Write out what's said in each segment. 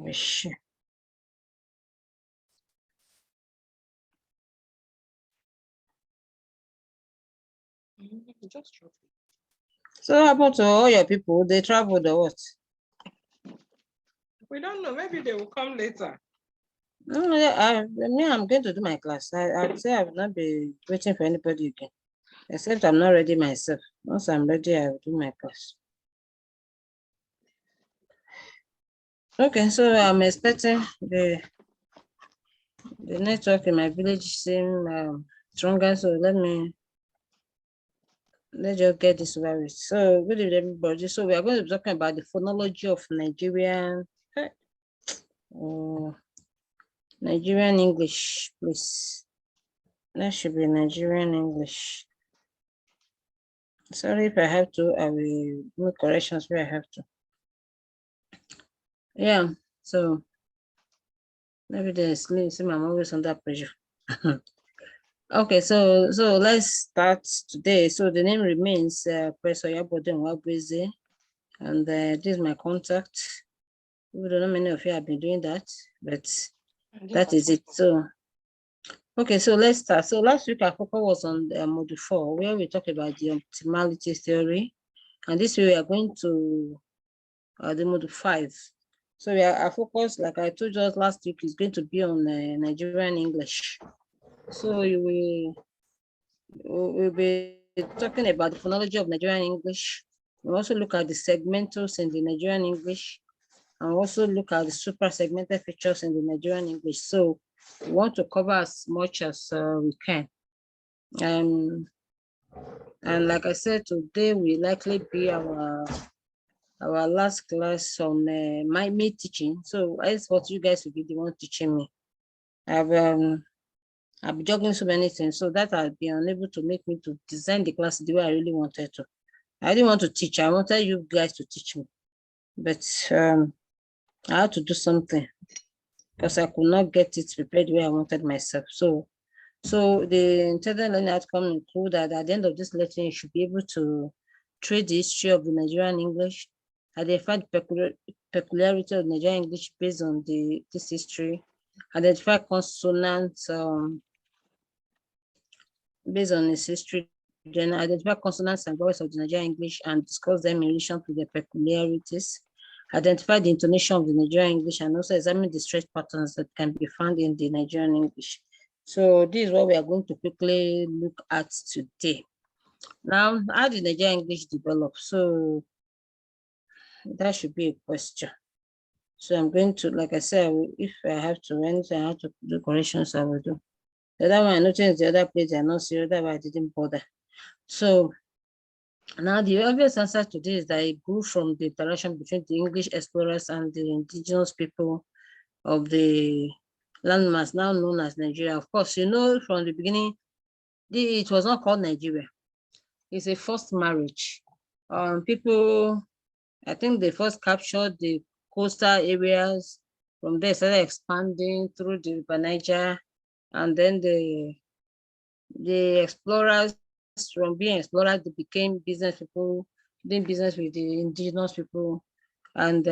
Ish. So what happened to all your people? They traveled or what? We don't know. Maybe they will come later. No, I'm going to do my class. I'd say I will not be waiting for anybody again. Except I'm not ready myself. Once I'm ready, I will do my class. Okay, so I'm expecting the network in my village seem stronger. So let's just get this over with. So good evening, everybody. So we are going to be talking about the phonology of Nigerian English, please. That should be Nigerian English. Sorry if I have to, I will make corrections where I have to. Yeah, so maybe there's I'm always under pressure. Okay, so let's start today. So the name remains Professor Yabode Nwabweze, and this is my contact. We don't know many of you have been doing that, but that is it. So okay, so let's start. So last week our focus was on module 4, where we talked about the optimality theory, and this week we are going to the module 5. So our focus, like I told you last week, is going to be on Nigerian English. So we'll be talking about the phonology of Nigerian English. We'll also look at the segmentals in the Nigerian English, and also look at the super segmented features in the Nigerian English. So we want to cover as much as we can. And like I said, today will likely be our last class on me teaching. So that's what you guys will be the one teaching me. I've been juggling so many things, so that I'll be unable to make me to design the class the way I really wanted to. I didn't want to teach. I wanted you guys to teach me, but I had to do something because I could not get it prepared the way I wanted myself. So the intended learning outcome include that at the end of this lesson, you should be able to trace the history of the Nigerian English, identify the peculiarity of Nigerian English based on this history, identify consonants based on its history, then identify consonants and vowels of the Nigerian English and discuss them in relation to their peculiarities, identify the intonation of the Nigerian English, and also examine the stretch patterns that can be found in the Nigerian English. So this is what we are going to quickly look at today. Now, how did Nigerian English develop? So that should be a question. So I'm going to, like I said, if I have to, anything I have to do corrections, I will do. The other one I noticed the other place are not serious, that why I didn't bother. So now the obvious answer to this is that it grew from the interaction between the English explorers and the indigenous people of the landmass now known as Nigeria. Of course, you know from the beginning, it was not called Nigeria. It's a forced marriage. People, I think they first captured the coastal areas. From there, started expanding through the River Niger, and then the explorers, from being explorers, they became business people, doing business with the indigenous people. And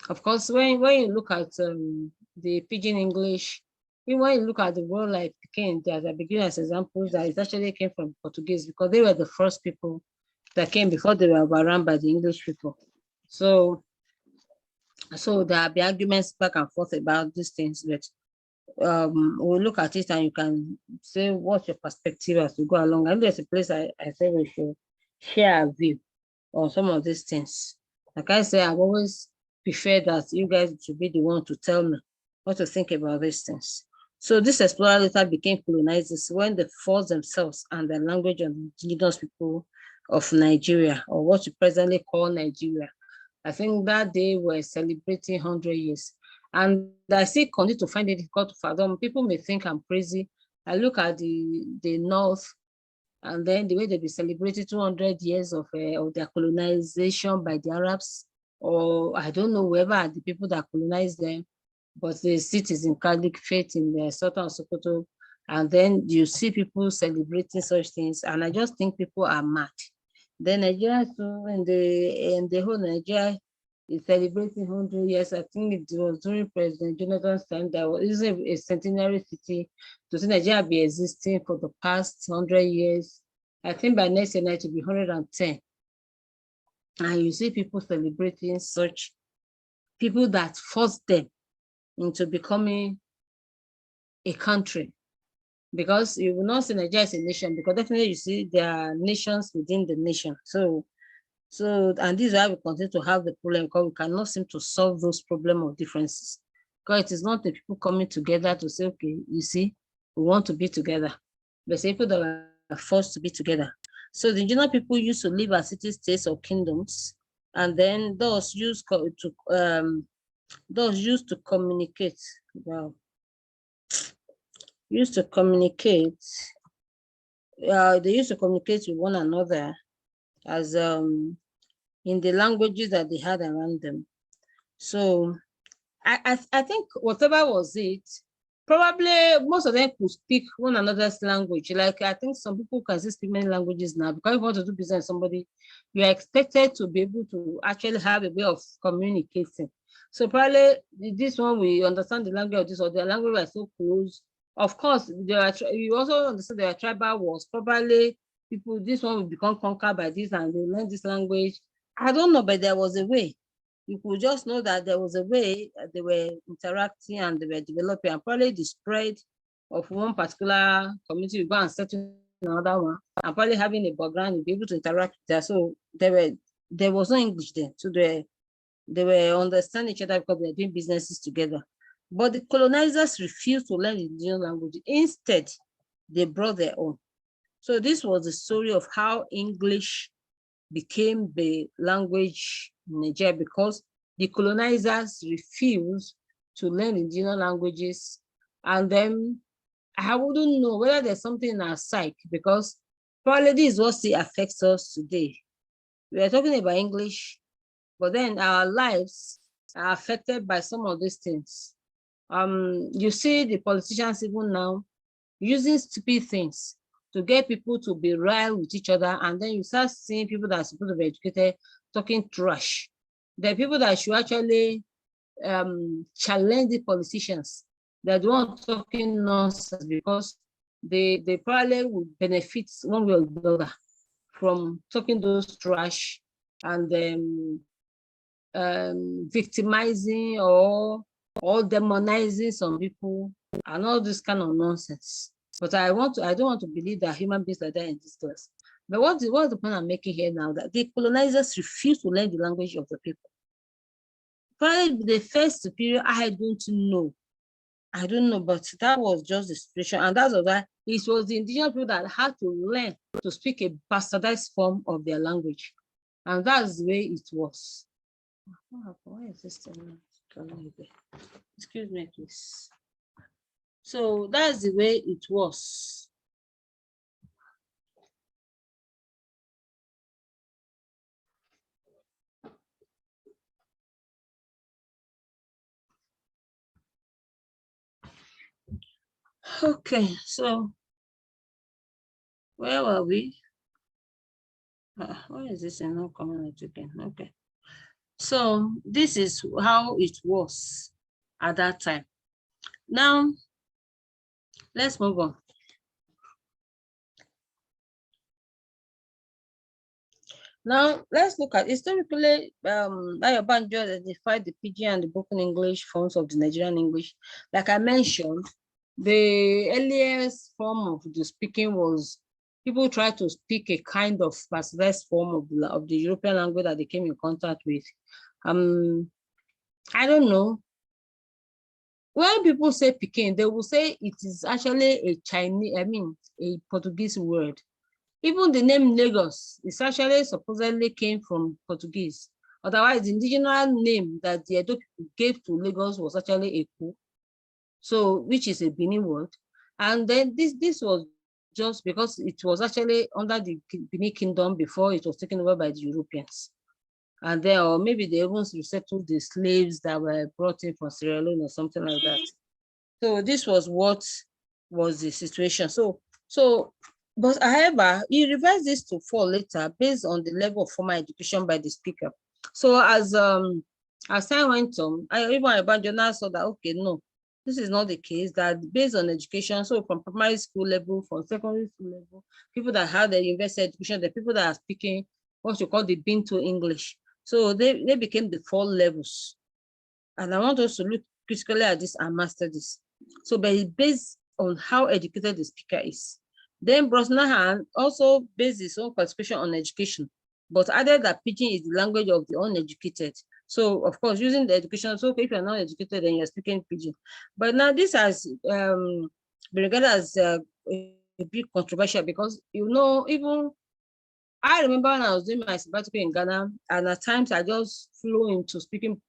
of course, when you look at the Pidgin English, even when you look at the word like Pekin, as I begin as examples, that it actually came from Portuguese because they were the first people that came before they were overrun by the English people. So there will be arguments back and forth about these things, but we'll look at it and you can say what's your perspective as we go along. And there's a place I say we should share a view on some of these things. Like I say, I've always preferred that you guys should be the one to tell me what to think about these things. So this explorer later became colonizers when they forced themselves and their language on indigenous people of Nigeria, or what you presently call Nigeria. I think that day we're celebrating 100 years. And I still continue to find it difficult to fathom. People may think I'm crazy. I look at the North, and then the way they be celebrating 200 years of their colonization by the Arabs, or I don't know, whoever are the people that colonized them, but the cities in Catholic faith in the Sultan of Sokoto, and then you see people celebrating such things, and I just think people are mad. Then Nigeria too, in the whole Nigeria is celebrating 100 years. I think it was during President Jonathan's time that was a centenary city to see Nigeria be existing for the past 100 years. I think by next year it will be 110. And you see people celebrating such people that forced them into becoming a country. Because you will not see Nigeria as a nation, because definitely you see there are nations within the nation. So, and this is why we continue to have the problem, because we cannot seem to solve those problems of differences. Because it is not the people coming together to say, okay, you see, we want to be together. But it's people that are forced to be together. So the indigenous people used to live as city states or kingdoms, and then those used to communicate. Wow. Used to communicate. They used to communicate with one another as in the languages that they had around them. So I think whatever was it, probably most of them could speak one another's language. Like I think some people can speak many languages now, because if you want to do business with somebody, you are expected to be able to actually have a way of communicating. So probably this one, we understand the language of this, or the language are so close. Of course, you also understand there are tribal wars. Probably people, this one will become conquered by this and they learn this language. I don't know, but there was a way. You could just know that there was a way they were interacting and they were developing, and probably the spread of one particular community will go and settle another one, and probably having a background, you'll be able to interact with that. So there was no English there. So they were understanding each other because they were doing businesses together. But the colonizers refused to learn the indigenous language. Instead, they brought their own. So this was the story of how English became the language in Nigeria, because the colonizers refused to learn indigenous languages. And then I wouldn't know whether there's something in our psyche, because probably this is what still affects us today. We are talking about English, but then our lives are affected by some of these things. You see the politicians even now using stupid things to get people to be riled with each other, and then you start seeing people that are supposed to be educated talking trash. The people that should actually challenge the politicians, they're the ones talking nonsense, because they probably would benefit one way or the other from talking those trash and victimizing or demonizing some people and all this kind of nonsense. But I don't want to believe that human beings like that in this class. But what's the point I'm making here now? That the colonizers refuse to learn the language of the people. Probably the first superior, I don't know, but that was just the situation. And that's why it was the indigenous people that had to learn to speak a bastardized form of their language. And that's the way it was. Why is this thing? Excuse me, please. So that's the way it was. Okay, so where were we? Why is this not coming out again? Okay. So this is how it was at that time. Now, let's move on. Now, let's look at historically, Ayobanjo identified the Pidgin and the broken English forms of the Nigerian English. Like I mentioned, the earliest form of the speaking was people try to speak a kind of bastardized form of the European language that they came in contact with. I don't know. When people say Peking, they will say it is actually a Chinese, a Portuguese word. Even the name Lagos is actually supposedly came from Portuguese. Otherwise, the indigenous name that the Edo people gave to Lagos was actually Eku, so which is a Benin word. And then this was just because it was actually under the Benin Kingdom before it was taken over by the Europeans. And then, or maybe they even resettled the slaves that were brought in from Sierra Leone or something like that. So this was what was the situation. But however, he revised this to 4 later based on the level of formal education by the speaker. So as As time went on, even Abanjo now saw that, okay, no, this is not the case, that based on education, so from primary school level, from secondary school level, people that have the university education, the people that are speaking what you call the Bintu English. So they became the 4 levels. And I want us to look critically at this and master this. So, but it's based on how educated the speaker is. Then Brosnahan also based his own participation on education, but added that pidgin is the language of the uneducated. So, of course, using the education, so if you're not educated, then you're speaking pidgin. But now this has been regarded as a bit controversial because, you know, even I remember when I was doing my sabbatical in Ghana, and at times I just flew into speaking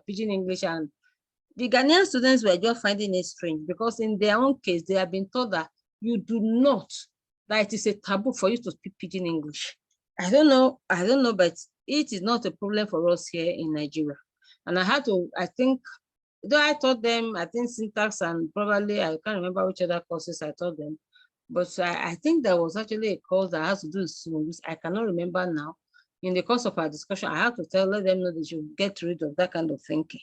pidgin English, and the Ghanaian students were just finding it strange because in their own case, they have been told that you do not, that it is a taboo for you to speak pidgin English. I don't know, but it is not a problem for us here in Nigeria. And I had to, I think, though I taught them, I think syntax and probably, I can't remember which other courses I taught them, but I think there was actually a course that has to do with students. I cannot remember now. In the course of our discussion, I had to let them know they should get rid of that kind of thinking.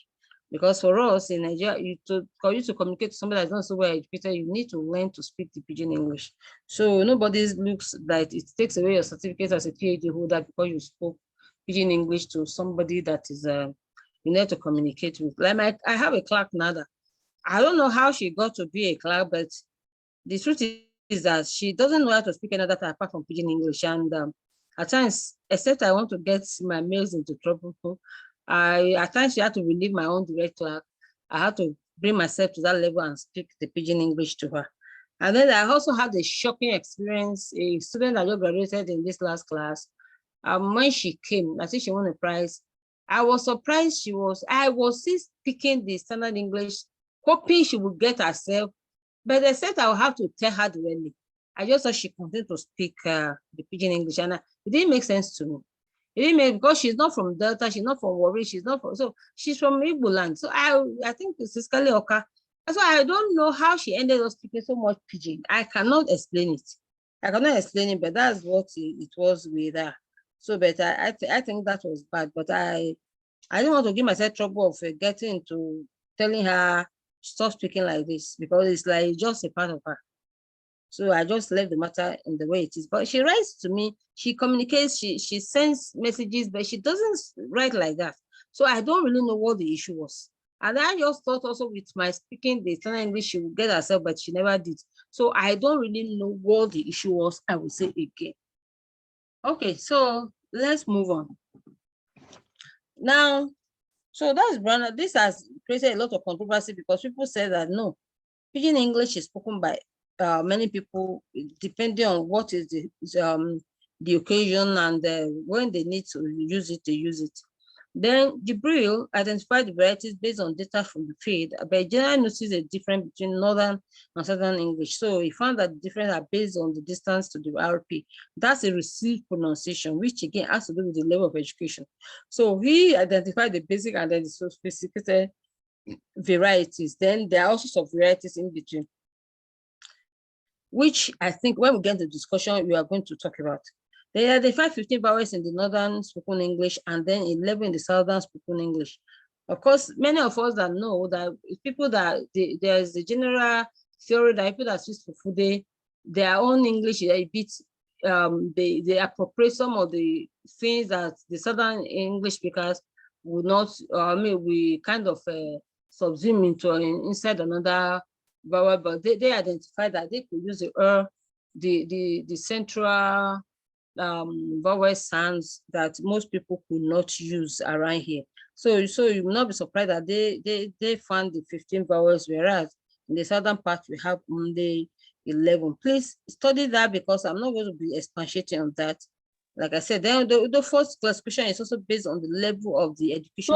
Because for us in Nigeria, for you to communicate to somebody that's not so well educated, you need to learn to speak the pidgin English. So nobody looks like it takes away your certificate as a PhD holder because you spoke pidgin English to somebody that is you need to communicate with. Like I have a clerk now that I don't know how she got to be a clerk, but the truth is that she doesn't know how to speak another type apart from pidgin English. And at times, except I want to get my mails into trouble, at times she had to relieve my own direct clerk. I had to bring myself to that level and speak the pidgin English to her. And then I also had a shocking experience. A student that just graduated in this last class, when she came, I think she won a prize. I was surprised I was still speaking the standard English, hoping she would get herself, but they said I would have to tell her directly. I just thought she continued to speak the pidgin English, and it didn't make sense to me. It didn't make, because she's not from Delta, she's not from Warri, so she's from Igbo land. So I think it's Siskali Oka. So I don't know how she ended up speaking so much pidgin. I cannot explain it. But that's what it was with her. So, but I think that was bad. But I didn't want to give myself trouble of getting into telling her stop speaking like this, because it's like just a part of her. So I just left the matter in the way it is. But she writes to me, she communicates, she sends messages, but she doesn't write like that. So I don't really know what the issue was. And I just thought also with my speaking the standard English, she would get herself, but she never did. So I don't really know what the issue was, I will say again. Okay, so let's move on. Now, so that's Brana. This has created a lot of controversy because people say that no, pidgin English is spoken by many people, depending on what is the occasion and when they need to use it, they use it. Then Jibril identified the varieties based on data from the field, but generally noticed a difference between northern and southern English. So he found that the differences are based on the distance to the RP. That's a received pronunciation, which again has to do with the level of education. So he identified the basic and then the sophisticated varieties. Then there are also some varieties in between, which I think when we get to discussion, we are going to talk about. They identified 15 vowels in the northern spoken English and then 11 in the southern spoken English. Of course, many of us that know that people that there's the general theory that people that speak Fufude, their own English is a bit, they appropriate some of the things that the southern English speakers would not, we kind of subsume into inside another vowel, but they identified that they could use the central vowel sounds that most people could not use around here. So you will not be surprised that they found the 15 vowels, whereas in the southern part we have only 11. Please study that because I'm not going to be expatiating on that. Like I said, then the first classification is also based on the level of the education.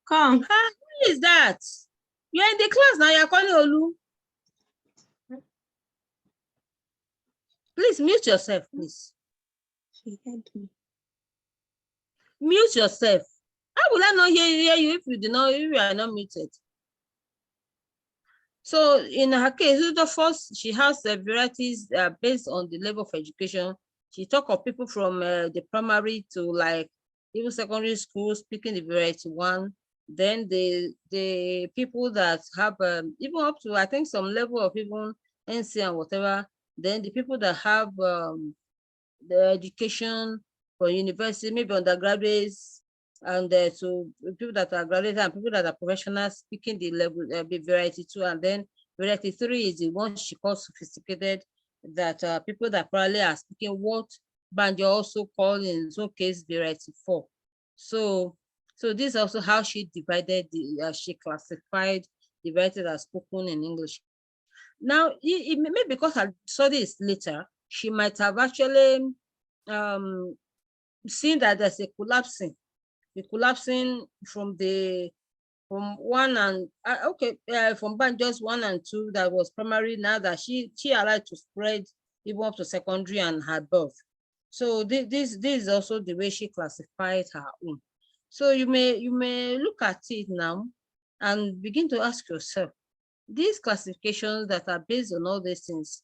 Come. Who is that? You're in the class now, you're calling Olu. Please mute yourself, please. She heard me. Mute yourself. How will I not hear you if you are not muted? So in her case, the first, she has varieties based on the level of education. She talk of people from the primary to like even secondary school speaking the variety one. Then the people that have even up to I think some level of even NC and whatever. Then the people that have the education for university, maybe undergraduates, and so people that are graduated and people that are professionals speaking the level the variety two, and then variety three is the one she calls sophisticated, that people that probably are speaking what Banjo also called in some case variety four. So this is also how she divided the she classified the variety that are spoken in English. Now, it may because I saw this later, she might have actually seen that there's a collapsing from one and from just one and two that was primary. Now that she allowed to spread even up to secondary and her above. So this is also the way she classified her own. So you may look at it now and begin to ask yourself, these classifications that are based on all these things,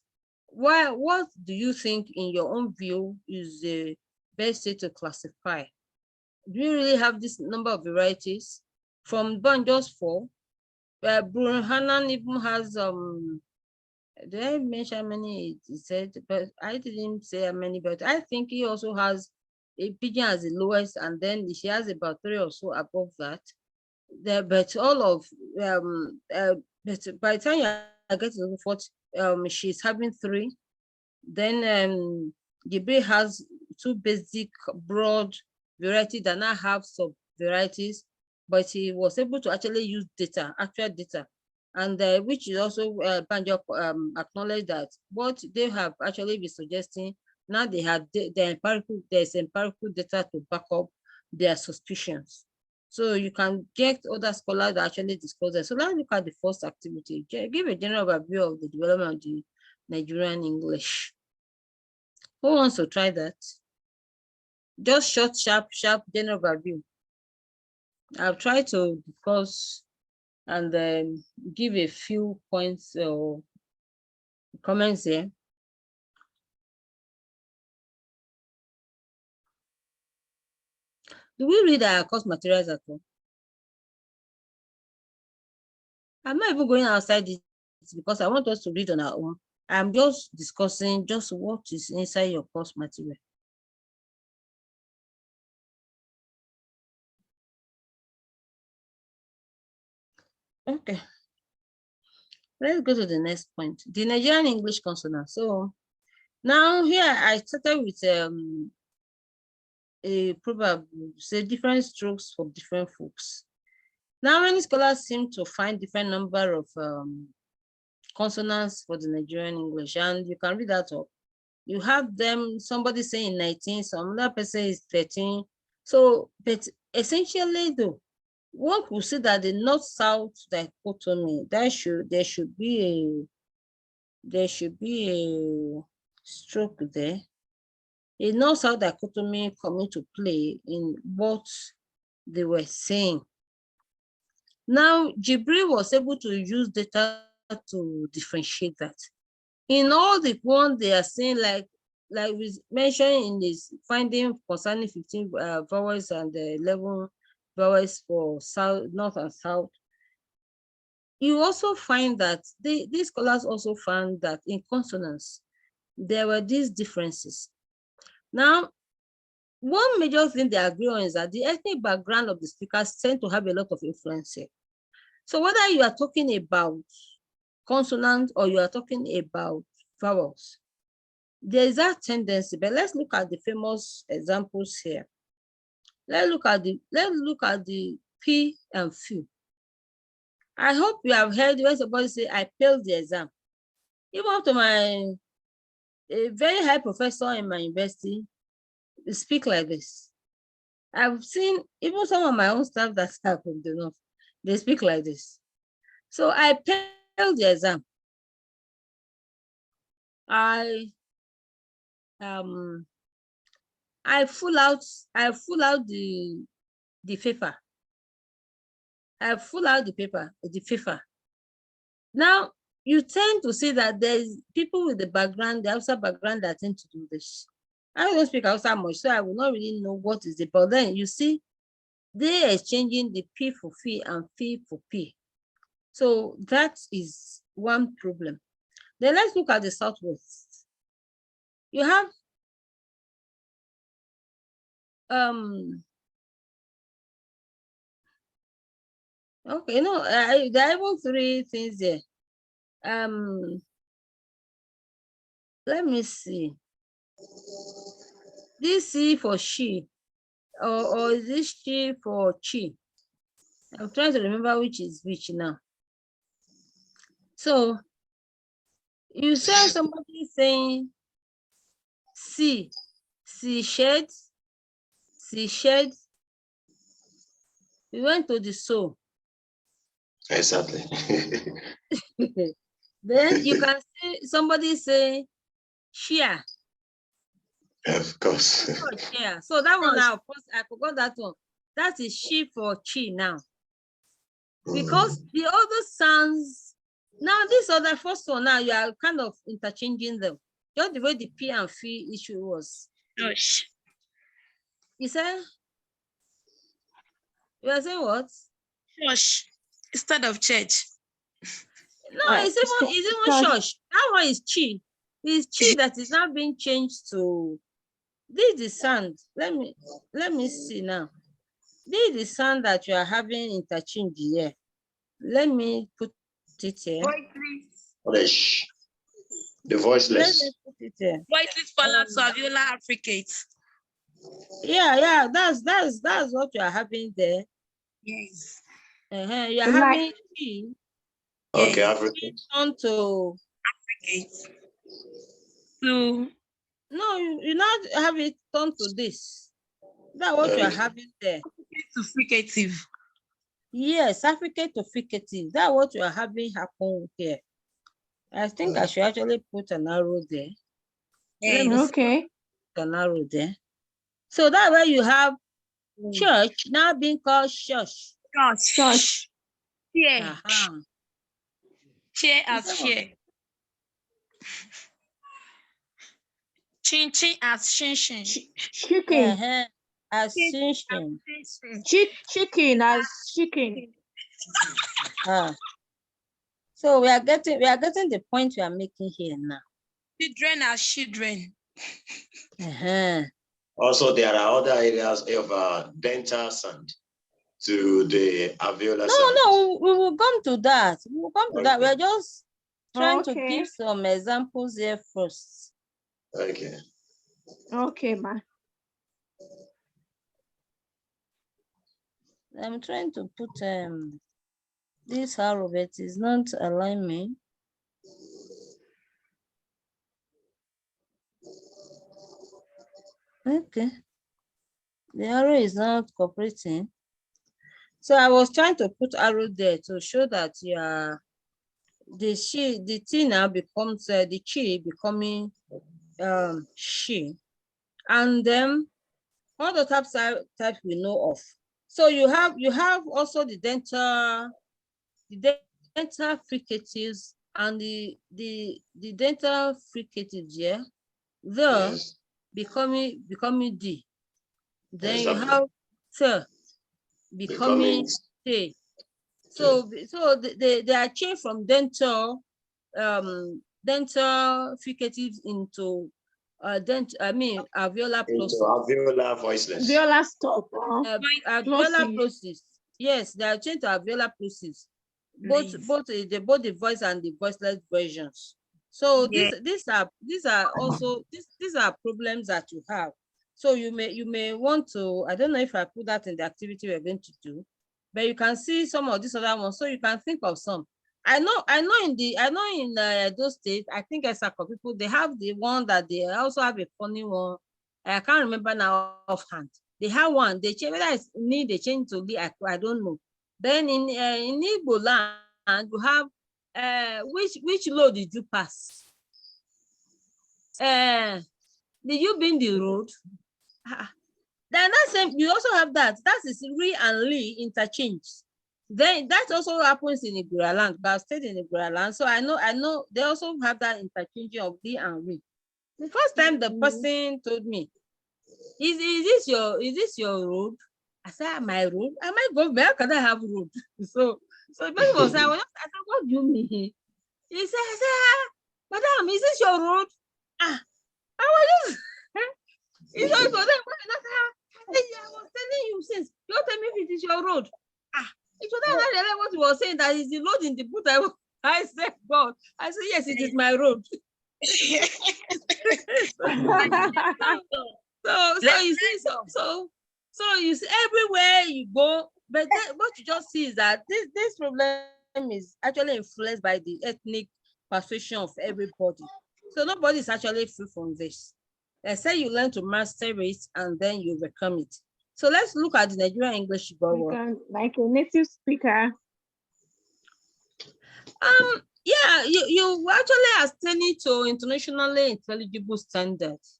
what do you think in your own view is the best way to classify? Do you really have this number of varieties? From Banjo's 4, Bruno Hanan even has did I mention how many he said? But I didn't say how many, but I think he also has a pigeon as the lowest, and then she has about 3 or so above that. But all of but by the time you get to the fourth, she's having 3. Then Jibril has 2 basic broad variety that now have sub varieties, but he was able to actually use data, actual data, and which is also Banjo acknowledged that what they have actually been suggesting now they have there's empirical data to back up their suspicions. So you can get other scholars that actually discuss that. So let's look at the first activity. Give a general overview of the development of the Nigerian English. Who wants to try that? Just short, sharp general overview. I'll try to discuss and then give a few points or comments here. Do we read our course materials at all? I'm not even going outside it because I want us to read on our own. I'm just discussing just what is inside your course material. Okay. Let's go to the next point. The Nigerian English consonant. So now here I started with a proverb, say different strokes for different folks. Now many scholars seem to find different number of consonants for the Nigerian English, and you can read that up. You have them, somebody saying 19, some other person is 13. So, but essentially though, one could see that the north-south dichotomy, there should be a stroke there. A north-south dichotomy coming to play in what they were saying. Now, Jibril was able to use data to differentiate that. In all the one they are saying, like we mentioned in this finding concerning 15 vowels and 11 vowels for south, north and south, you also find that these scholars also found that in consonants, there were these differences. Now, one major thing they agree on is that the ethnic background of the speakers tend to have a lot of influence here. So whether you are talking about consonant or you are talking about vowels, there is that tendency. But let's look at the famous examples here. Let's look at the P and F. I hope you have heard when somebody say, I failed the exam. Even up to a very high professor in my university speak like this. I've seen even some of my own staff that are from the north, they speak like this. So I failed the exam. I full out the paper. I full out the paper. Now you tend to see that there's people with the background, the outside background that tend to do this. I don't speak Hausa much, so I will not really know what is it. But then you see, they exchanging the P for fee and fee for P. So that is one problem. Then let's look at the Southwest. You have okay, no, there are even three things there. Let me see. This C for she, or is this she for chi? I'm trying to remember which is which now. So you say somebody saying C shed. We went to the soul. Exactly. Then you can see somebody say share. Of course. Oh, share. So that one now, I forgot that one. That is she for chi now. Because the other sounds, now this other first one, now you are kind of interchanging them. Just the way the P and fee issue was. Church. You say? You are saying what? Church instead of church. No, it's even church. That one is chi. It's chi that is now being changed to. This is the sound. Let me see now. This is the sound that you are having interchange here. Let me put it here. Voiceless. The voiceless. Let me put it here. Voiceless palace alveolar affricate. Yeah, that's what you are having there. Yes. You are having chi. Okay, Yes. African. On to Affricate. So no, you not have it turned to this. That's what you are having there. to fricative. Yes, affricate to fricative. That's what you are having happen here. I think I should actually put an arrow there. Yes. Okay. An arrow there. So that way you have church now being called shush. Church. Share. Share as share. Chin chin as shin shin. Chicken. As shin shin. Chicken as chicken. So we are getting the point we are making here now. Children as children. Also, there are other areas of dental sound to the alveolar sound. No, we will come to that. We will come to that. We are just trying to give some examples here first. Okay. Okay, ma. I'm trying to put this arrow, but it's not aligning. Okay. The arrow is not cooperating. So I was trying to put arrow there to show that the T now becomes the chi becoming she, and then all the types we know of. So you have also the dental fricatives and the dental fricatives here. Becoming D. Then you have T becoming T. So they are changed from dental fricatives into alveolar plosive. Alveolar voiceless. Alveolar stop. Alveolar plosive. Yes, they are changed to alveolar plosive. Both the voice and the voiceless versions. So these are also these are problems that you have. So you may want to, I don't know if I put that in the activity we're going to do, but you can see some of these other ones, so you can think of some. I know in those states, I think as people, they have the one that they also have a funny one. I can't remember now offhand. They have one, they change, whether it's need they change to the, I don't know. Then in Igbo land, you have which load did you pass? Did you been the road? Then that's same, you also have that. That is re and li interchange. Then that also happens in Igbo land, but I've stayed in Igbo land, so I know they also have that interchanging of li and re. The first time the person told me, is this your road? I said, my road? Am I going? Where can I have road? So the person was like, I said, what do you mean? He said, madam, is this your road? I was just, it's not for them. I was telling you since. You tell me if it is your road. It was not really what he was saying, that is the road in the boot. I said, God. I said, yes, it is my road. So you see, so you see, everywhere you go, but what you just see is that this problem is actually influenced by the ethnic persuasion of everybody. So nobody is actually free from this. They say you learn to master it and then you overcome it. So let's look at the Nigerian English grammar. Like a native speaker. Yeah, you actually are standing to internationally intelligible standards.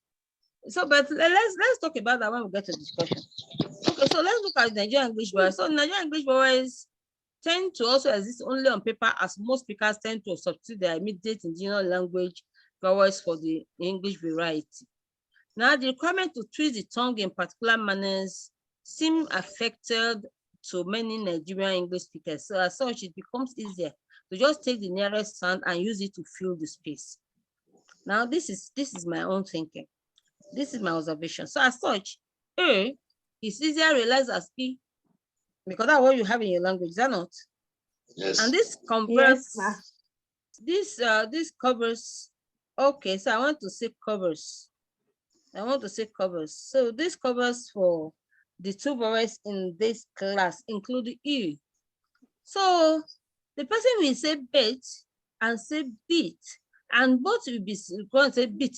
So, but let's talk about that when we get to discussion. Okay, so let's look at Nigerian English words. So Nigerian English words tend to also exist only on paper, as most speakers tend to substitute their immediate indigenous language vowels for the English variety. Now, the requirement to twist the tongue in particular manners seem affected to many Nigerian English speakers. So as such, it becomes easier to just take the nearest sound and use it to fill the space. Now, this is my own thinking. This is my observation. So as such, A is easier realized as E, because that's what you have in your language, is that not? Yes. And this converts, Yes, this covers, okay, so I want to say covers. So this covers for the two vowels in this class, including E. So the person will say bait and say beat, and both will be going to say beat.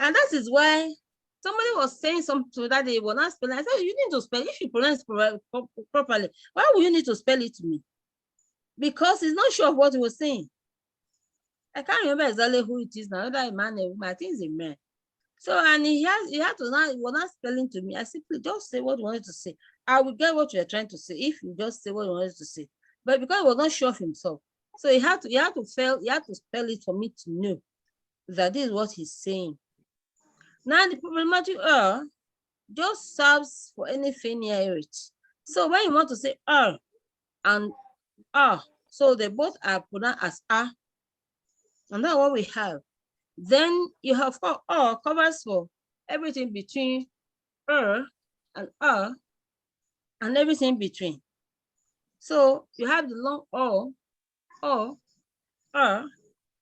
And that is why somebody was saying something that they were not spelling. I said, you need to spell. If you pronounce properly, why would you need to spell it to me? Because he's not sure of what he was saying. I can't remember exactly who it is now, whether a man or a woman. I think it's a man. So, and he had to now, he was not spelling to me. I simply just say what you wanted to say. I will get what you're trying to say if you just say what you wanted to say. But because he was not sure of himself, so he had to spell it for me to know that this is what he's saying. Now the problematic just serves for anything near it. So when you want to say and so they both are pronounced as and that's what we have. Then you have covers for everything between and and everything between. So you have the long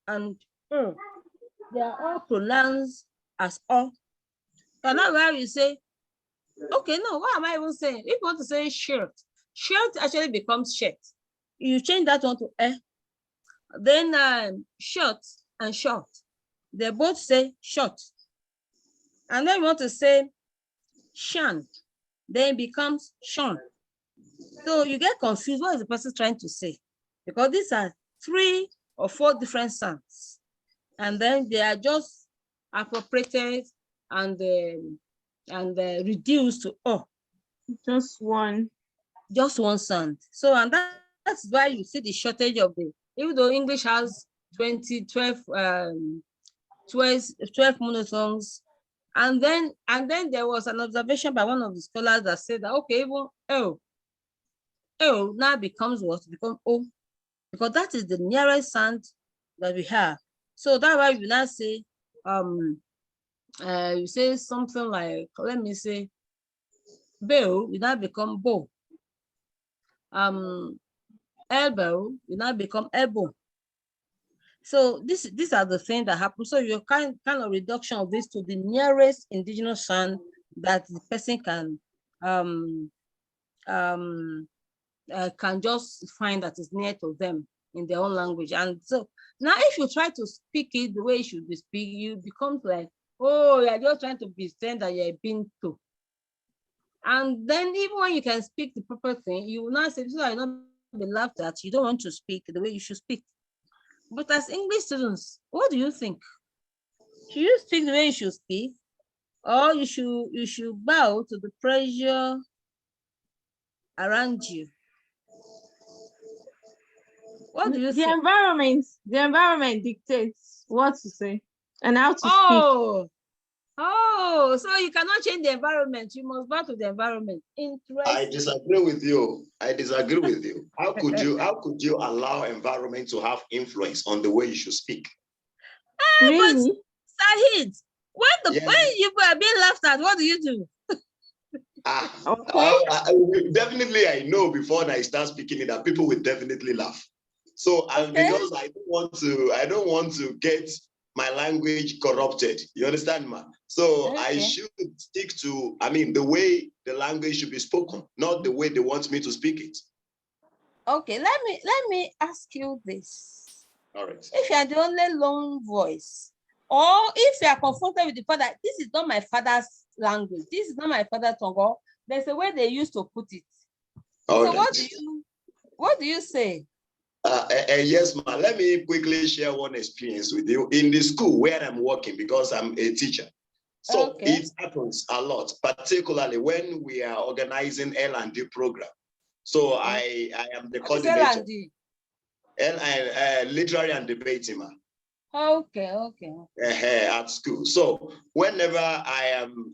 and they are all pronounced as o. So now where you say, okay, no, what am I even saying? If you want to say shirt actually becomes shirt. You change that one to then short and short, they both say short. And then you want to say shan, then it becomes shon. So you get confused. What is the person trying to say? Because these are 3 or 4 different sounds, and then they are just appropriated and reduced to just one sound. So, and that's why you see the shortage of even though English has 12 monotones, and then there was an observation by one of the scholars that said that, okay, even O now becomes what? Become O, because that is the nearest sound that we have. So that's why you now say, you say something like, let me say, Bill will now become Bo. Elbow will now become elbow. So these are the things that happen. So your kind of reduction of this to the nearest indigenous sound that the person can just find that is near to them in their own language. And so now if you try to speak it the way it should be speak, you become like, oh, you're just trying to be saying that you're being to. And then even when you can speak the proper thing, you will not say, so I not be laughed at. You don't want to speak the way you should speak. But as English students, what do you think? Should you speak the way you should speak, or you should bow to the pressure around you? What do you think? The environment dictates what to say. and how to speak. Oh, so you cannot change the environment. You must bow to the environment. Interesting. I disagree with you. How could you allow environment to have influence on the way you should speak? Really? Sahid, when Yes. when you are being laughed at, what do you do? Okay. Definitely, I know before I start speaking it that people will definitely laugh. So, and Okay. because I don't want to get my language corrupted. You understand, ma? So I Okay. should stick to, the way the language should be spoken, not the way they want me to speak it. Okay, let me ask you this. All right. If you are the only lone voice, or if you are confronted with the fact that this is not my father's language, this is not my father's tongue, there's a way they used to put it. All so right. what do you say? Yes, ma. Let me quickly share one experience with you in the school where I'm working because I'm a teacher. So Okay. it happens a lot, particularly when we are organizing L&D program. So I am the coordinator. Literary and debating, ma. Okay. At school. So whenever I am,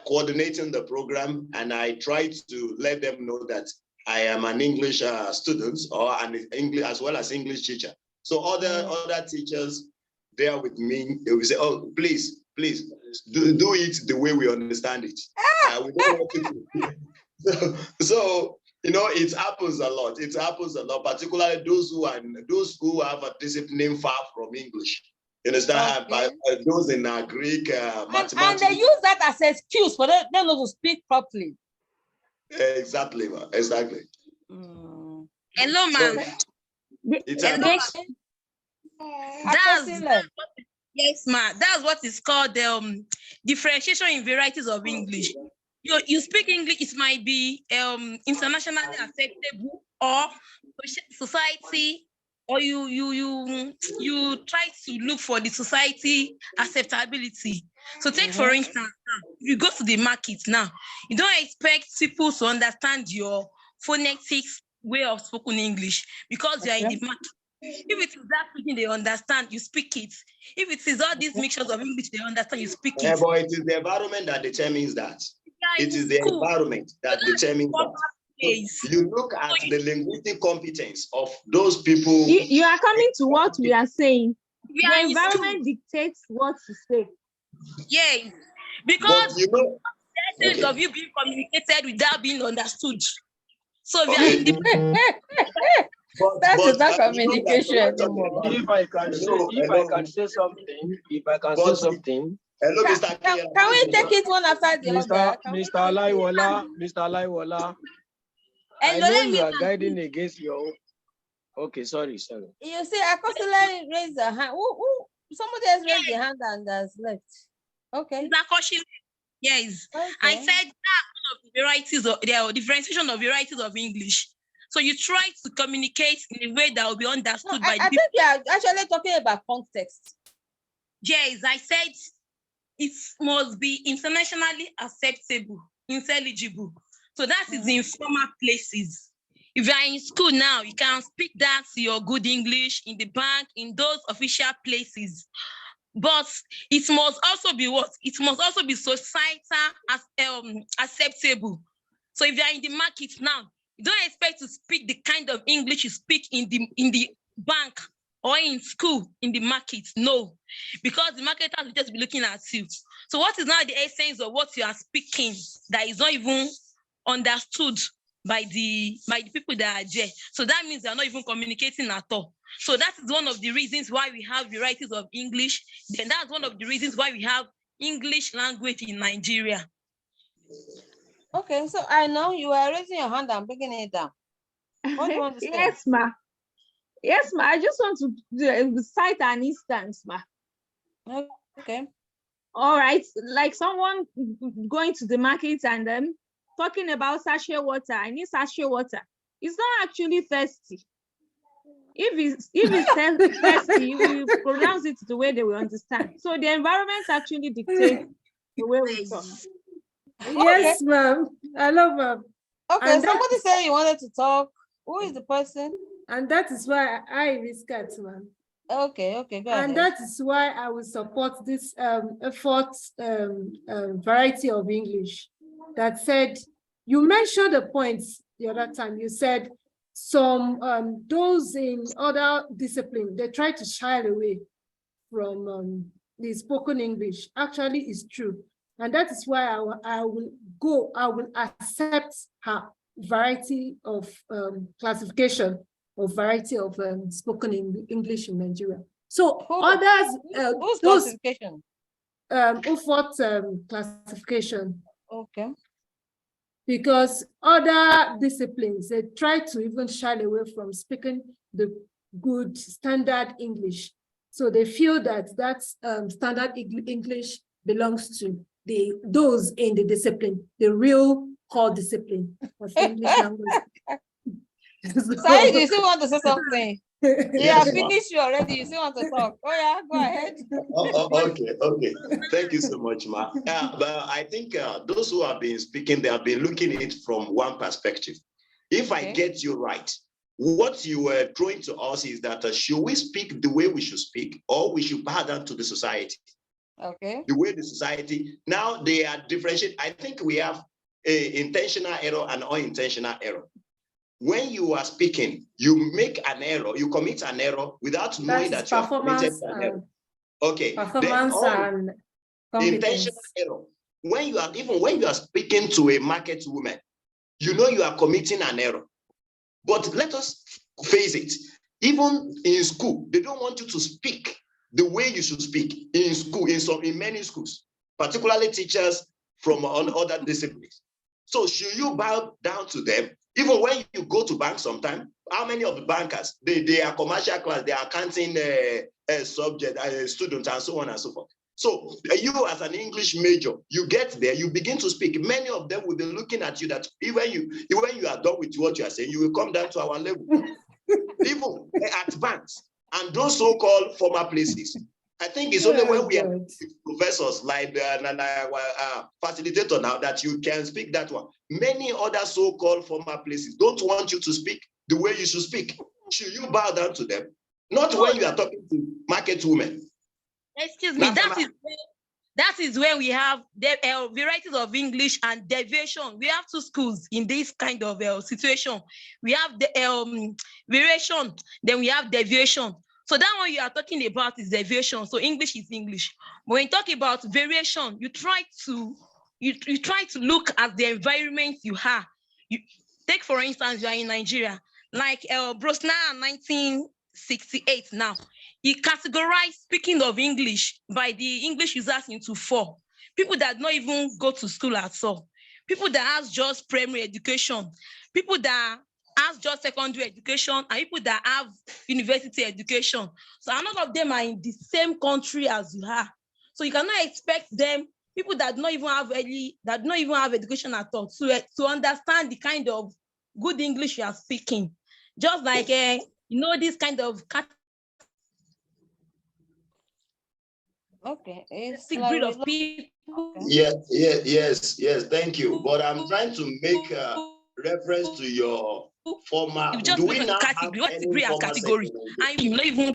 coordinating the program, and I try to let them know that I am an English student or an English as well as English teacher. So other teachers there with me, they will say, "Oh, please do it the way we understand it." We don't want to. So it happens a lot. It happens a lot, particularly those who have a discipline far from English. You understand? Okay. Those in Greek, mathematics. And they use that as an excuse for them not to speak properly. Exactly, ma. Exactly. Hello, ma'am. Yes, ma. That's what is called differentiation in varieties of English. You speak English, it might be internationally acceptable or society, or you try to look for the society acceptability. So take for instance, you go to the market now, you don't expect people to understand your phonetics way of spoken English because you are in the market. If it is that speaking they understand, you speak it. If it is all these mixtures of English they understand, you speak it. But it is the environment that determines that. It is the environment that determines that. So you look at the linguistic competence of those people. You are coming to what we are saying. The environment dictates what to say. Yes, because of you being communicated without being understood. So we are in the That's not communication. If I can say something. Hello, Mr. Can we take it one after the other? Mr. Alaiwola. I know you are guiding against your own. Okay, sorry. You see, I constantly raise a hand. Somebody else raised their hand and has left. Okay. Yes. Okay. I said that one of the varieties of the differentiation of varieties of English. So you try to communicate in a way that will be understood by I think you are actually talking about context. Yes, I said it must be internationally acceptable, intelligible. So that is in formal places. If you are in school now, you can speak that to your good English in the bank, in those official places. But it must also be what? It must also be societal acceptable. So if you are in the market now, you don't expect to speak the kind of English you speak in the bank or in school, in the market. No, because the marketers will just be looking at you. So what is now the essence of what you are speaking that is not even understood by the people that are there? So that means they are not even communicating at all. So that is one of the reasons why we have varieties of English. Then that's one of the reasons why we have English language in Nigeria. Okay, so I know you are raising your hand and bringing it down. What do you want to say? Yes, ma. I just want to cite an instance, ma. Okay. All right, like someone going to the market and then talking about sachet water. I need sachet water. It's not actually thirsty. If it's thirsty, you pronounce it the way they will understand. So the environment actually dictates the way we talk. Yes, ma'am. Hello, ma'am. Okay, And somebody said you wanted to talk. Who is the person? And that is why I risk it, ma'am. Okay, go And ahead. that is why I will support this effort, variety of English that said, you mentioned the points the other time. You said some those in other disciplines, they try to shy away from the spoken English. Actually, is true. And that is why I will accept her variety of classification of variety of spoken English in Nigeria. So others, Whose those classification? Ufot classification, Okay. because other disciplines, they try to even shy away from speaking the good standard English. So they feel that standard English belongs to those in the discipline, the real core discipline of English language. Said, you still want to say something? You Yes, have ma'am. finished you already. You still want to talk? Oh yeah, go ahead. Okay. Thank you so much, Ma. But I think those who have been speaking, they have been looking at it from one perspective. If I get you right, what you were throwing to us is that should we speak the way we should speak, or we should bow down to the society? Okay. The way the society, now they are differentiate. I think we have a intentional error and unintentional error. When you are speaking, you make an error, you commit an error without knowing that you have committed an error. Okay. Performance and intentional error. When you are speaking to a market woman, you know you are committing an error. But let us face it. Even in school, they don't want you to speak the way you should speak in school, in many schools, particularly teachers from other disciplines. So should you bow down to them? Even when you go to bank sometime, how many of the bankers, they are commercial class, they are accounting subject, students, and so on and so forth. So you as an English major, you get there, you begin to speak. Many of them will be looking at you that when you are done with what you are saying, you will come down to our level. Even at banks and those so-called former places. I think it's only when we have professors like the facilitator now that you can speak that one. Many other so-called former places don't want you to speak the way you should speak. Should you bow down to them? Not when you are talking to market women. Excuse me, that is where we have the varieties of English and deviation. We have two schools in this kind of situation. We have the variation, then we have deviation. So that one you are talking about is deviation. So English is English. When you talk about variation, you try to look at the environment you have. You take, for instance, you are in Nigeria, like Brosnan 1968 now. He categorized speaking of English by the English users into 4. People that don't even go to school at all. People that have just primary education. People that have just secondary education, and people that have university education. So none of them are in the same country as you are. So you cannot expect them, people that don't even have education at all, to understand the kind of good English you are speaking. Just like this kind of it's breed of people. Yes. Thank you. But I'm trying to make reference to your former. You just Do we now category, have what any degree and former category? And you not even.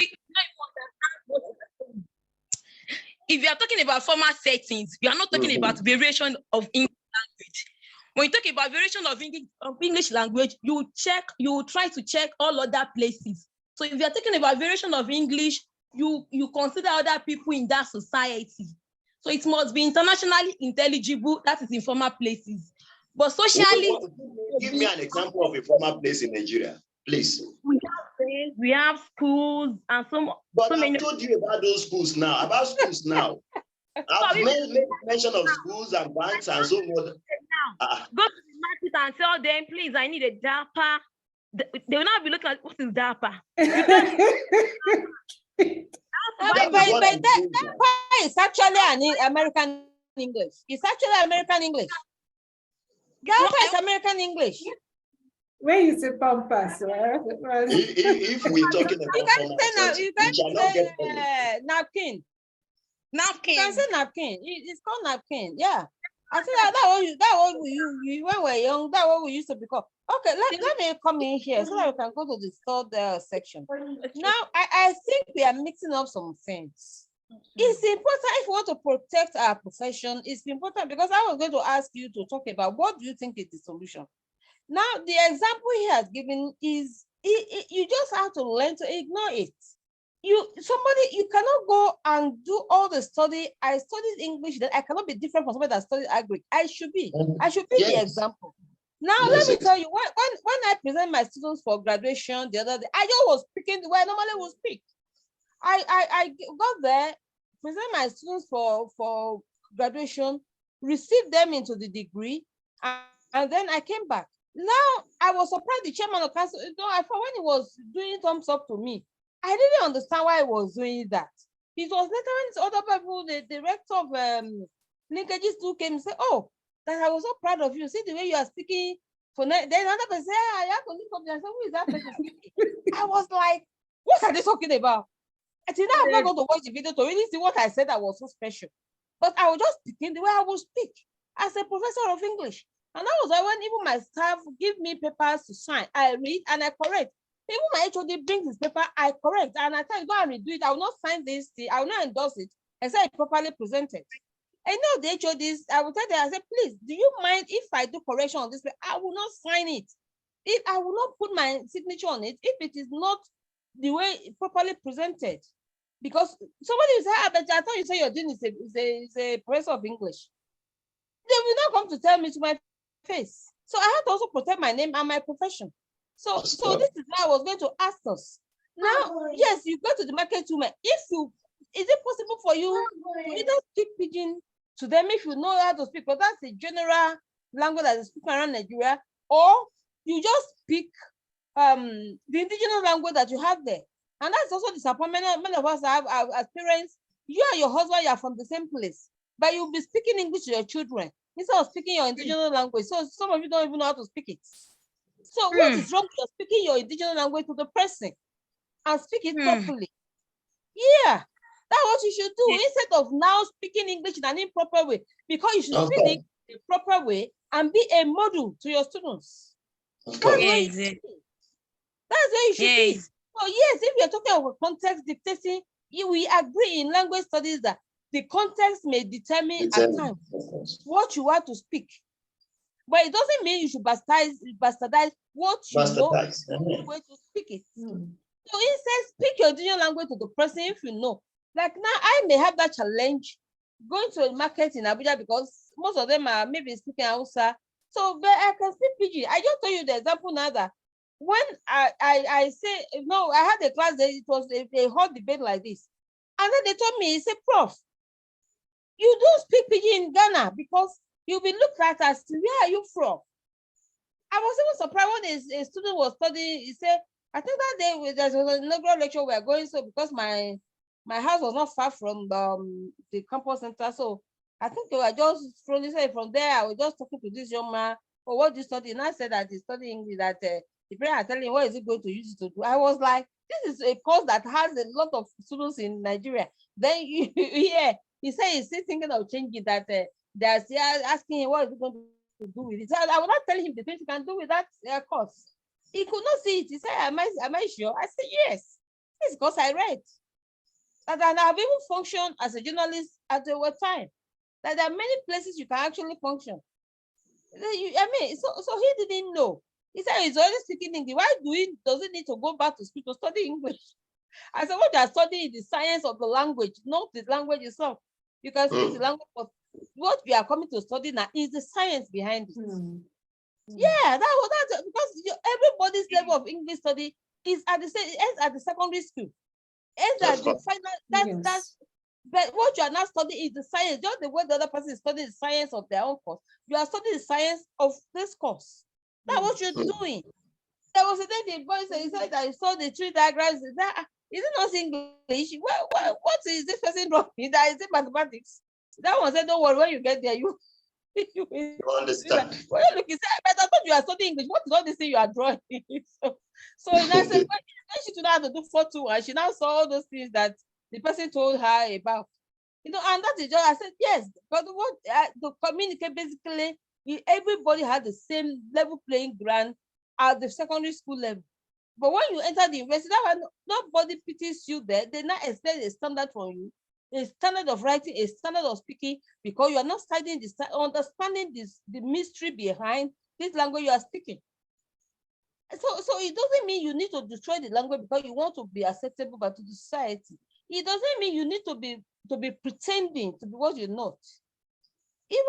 If you are talking about formal settings, you are not talking about variation of English language. When you talk about variation of English language, you try to check all other places. So if you are talking about variation of English, you consider other people in that society. So it must be internationally intelligible, that is in former places. But socially, give me an example of a former place in Nigeria, please. We have schools and But I've told you about those schools now, I've made mention of schools and banks and so on. Go to the market and tell them, please, I need a DAPA. They will not be looking at what is DAPA. That is actually an American English. It's actually American English. DAPA is American English. When you say pampas, if we're talking about you can say Napkin. napkin. You can say napkin. It's called napkin. Yeah. I said that one you when we were young, that one we used to be called. Okay, let me come in here so that we can go to the third section. Now I think we are mixing up some things. It's important if we want to protect our profession. It's important because I was going to ask you to talk about what do you think is the solution. Now the example he has given is you just have to learn to ignore it. You cannot go and do all the study. I studied English, that I cannot be different from somebody that studied Agric. I should be the example. Now let me tell you, when I present my students for graduation the other day, I just was speaking the way I normally would speak. I got there, present my students for graduation, received them into the degree, and then I came back. Now I was surprised the chairman of council, I thought when he was doing thumbs up to me, I didn't understand why I was doing that. It was later when other people, the director of linkages too came and said, oh, that I was so proud of you. See the way you are speaking. Then another person said, I have to look up there. I said, who is that person speaking? I was like, what are they talking about? Until now, I'm not going to watch the video to really see what I said that was so special. But I was just speaking the way I would speak as a professor of English. And that was why when even my staff give me papers to sign, I read and I correct. Even my HOD brings his paper, I correct. And I tell you, go and redo it. I will not sign this, I will not endorse it except it's properly presented. I know the HODs, I will tell them, I say, please, do you mind if I do correction on this? I will not sign it. I will not put my signature on it if it is not the way properly presented. Because somebody will say, but I thought you say you're doing is a professor of English. They will not come to tell me to my face. So I have to also protect my name and my profession. So this is why I was going to ask us. Now, yes, you go to the market woman. Is it possible for you to either speak pidgin to them if you know how to speak, but that's a general language that is spoken around Nigeria, or you just speak the indigenous language that you have there. And that's also disappointment. Many of us have as parents, you and your husband, you are from the same place, but you'll be speaking English to your children instead of speaking your indigenous language. So some of you don't even know how to speak it. So what is wrong with speaking your indigenous language to the person and speak it properly? Yeah, that's what you should do instead of now speaking English in an improper way, because you should speak it in a proper way and be a model to your students. That's where you should be. So yes, if you're talking about context dictating, we agree in language studies that the context may determine at times what you want to speak. But it doesn't mean you should bastardize what you know, the way to speak it. So instead, speak your indigenous language to the person if you know. Like now, I may have that challenge going to a market in Abuja because most of them are maybe speaking Hausa. So, but I can speak Pidgin. I just tell you the example now that when I say, no, I had a class that it was a hot debate like this. And then they told me, he said, Prof, you don't speak Pidgin in Ghana because you'll be looked at as, where are you from? I was even surprised when a student was studying, he said, I think that day there was an inaugural lecture we were going, so because my house was not far from the campus center, so I think they were just from there. I was just talking to this young man, oh, what do you study? And I said that he's studying English, that the parents are telling him, what is he going to use it to do? I was like, this is a course that has a lot of students in Nigeria. Then yeah, he said he's still thinking of changing that. They're still asking him what is he going to do with it. So I will not tell him the things you can do with that course. He could not see it. He said, am I sure? I said, yes. It's because I read. And I've even functioned as a journalist at the time. That there are many places you can actually function. So he didn't know. He said he's already speaking English. Why does he need to go back to school to study English? I said, what you are studying is the science of the language, not the language itself. You can speak the language, but what we are coming to study now is the science behind it. Yeah, that's because everybody's level of English study is at the same, ends at the secondary school. Ends at the final. But what you are now studying is the science. Just the way the other person is studying the science of their own course, you are studying the science of this course. That's what you're doing. There was a day the boy said, he said that he saw the tree diagrams. Is it not English? What is this person drawing? That is it mathematics. That one said, don't worry, when you get there, you understand. Well, look, he said, but I thought you are studying English. What is all this thing you are drawing? so I said, when she did not have to do 4-2, and she now saw all those things that the person told her about. You know, and that is just, I said, yes, but what to communicate basically, everybody had the same level playing ground at the secondary school level. But when you enter the university, nobody pities you there. They not expect a standard from you, a standard of writing, a standard of speaking, because you are not studying this, understanding the mystery behind this language you are speaking. So it doesn't mean you need to destroy the language because you want to be acceptable by to the society. It doesn't mean you need to be pretending to be what you're not. Even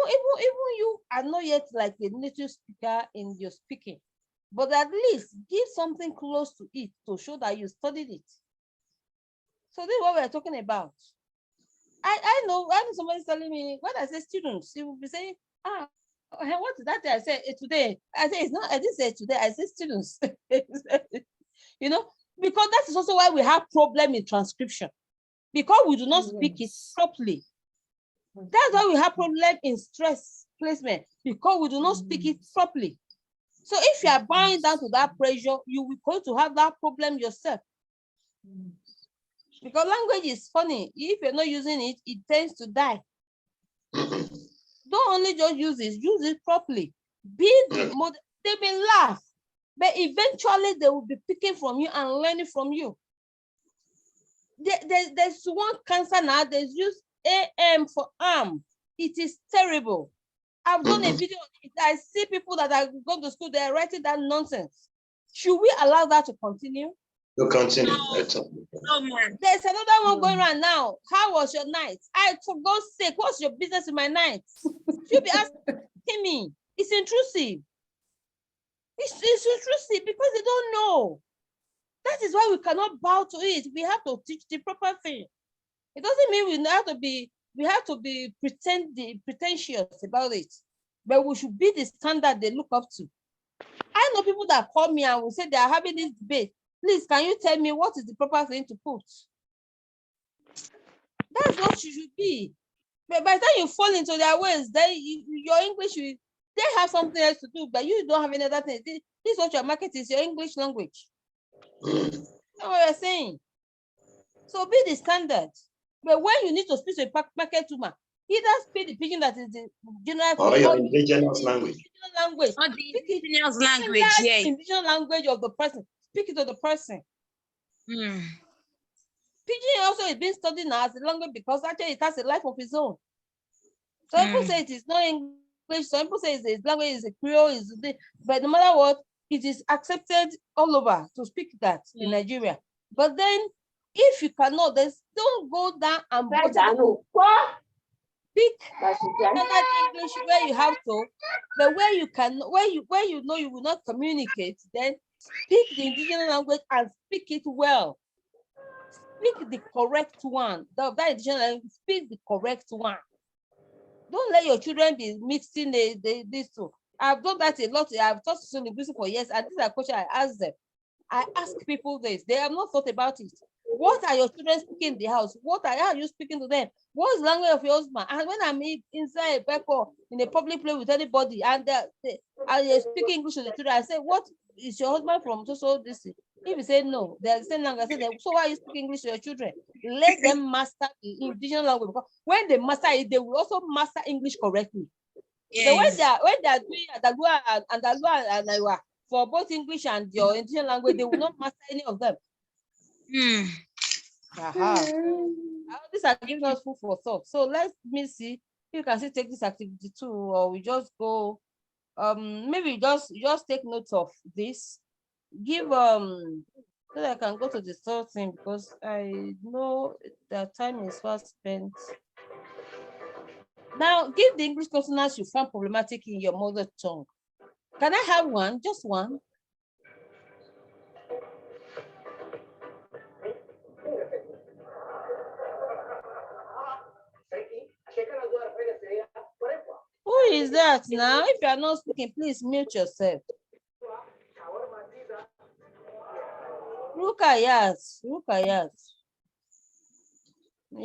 you are not yet like a native speaker in your speaking, but at least give something close to it to show that you studied it. So this is what we're talking about. I know somebody's telling me, when I say students, he will be saying, what is that? I say today. I say it's not, I didn't say today, I say students. You know, because that is also why we have problem in transcription, because we do not speak it properly. That's why we have problem in stress placement, because we do not speak it properly. So if you are bowing down to that pressure, you will going to have that problem yourself. Because language is funny. If you're not using it, it tends to die. Don't only just use it properly. Be the model. They may laugh, but eventually they will be picking from you and learning from you. There's one cancer now, there's used AM for arm. It is terrible. I've done a video on it. I see people that are going to school, they're writing that nonsense. Should we allow that to continue? To continue. No, man. There's another one going around now. How was your night? For God's sake, what's your business in my night? You'll be asking me. It's intrusive. It's intrusive because they don't know. That is why we cannot bow to it. We have to teach the proper thing. It doesn't mean we have to be pretentious about it, but we should be the standard they look up to. I know people that call me and will say they are having this debate. Please, can you tell me what is the proper thing to put? That's what you should be. But by the time you fall into their ways, then your English, they have something else to do, but you don't have any other thing. This is what your market is, your English language. That's what we're saying. So be the standard. But when you need to speak to a market woman, either speak the pidgin that is the general or your indigenous language. Or the indigenous language, yes. Indigenous language of the person. Speak it to the person. Pidgin also is being studied now as a language because actually it has a life of its own. Some people say it is not English, some people say it's language, is a Creole, but no matter what, it is accepted all over to speak that in Nigeria. But then if you cannot, don't go down and speak standard English where you have to, but where you know you will not communicate, then speak the indigenous language and speak it well. Speak the correct one. That indigenous language, speak the correct one. Don't let your children be mixing these two. I've done that a lot. I've taught linguistics for years, and this is a question I ask them. I ask people this. They have not thought about it. What are your children speaking in the house? How are you speaking to them? What is the language of your husband? And when I'm inside a backpack in a public place with anybody, and they speak English to the children, I say, what is your husband from? So this. If you say no, they're the same language. I say, so why are you speaking English to your children? Let them master the indigenous language, because when they master it, they will also master English correctly. Yes. So when they are doing Andalua and Naiwa for both English and your indigenous language, they will not master any of them. These are giving us food for thought. So let me see if you can still take this activity too, or we just go. Maybe just take notes of this. Give so that I can go to the third thing, because I know that time is fast spent. Now, give the English consonants you find problematic in your mother tongue. Can I have one? Just one? Who is that now? If you are not speaking, please mute yourself. Rukayat. You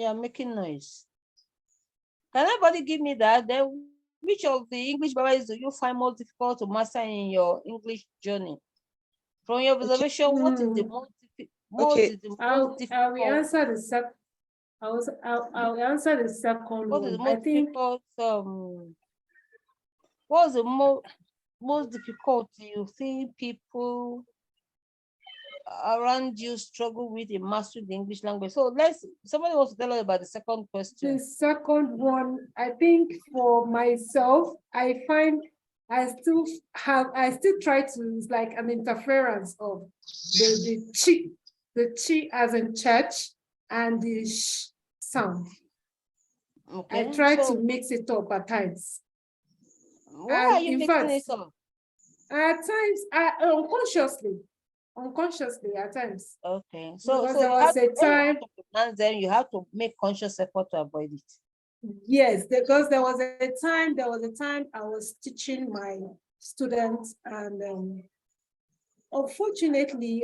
are making noise. Can anybody give me that? Then which of the English barriers do you find most difficult to master in your English journey? From your observation, what is the most difficult? I will answer I'll answer the second What is the one. I most think difficult? What's the most difficult you see people around you struggle with in mastering the English language? So somebody wants to tell us about the second question. the second one, I think for myself, I find I still try to, it's like an interference of the chi as in church and the sh sound. Okay. I try to mix it up at times. Why are you mixing it up? At times, unconsciously at times. Okay. So Because there was a time. Then you have to make conscious effort to avoid it. Yes, because there was a time I was teaching my students, and unfortunately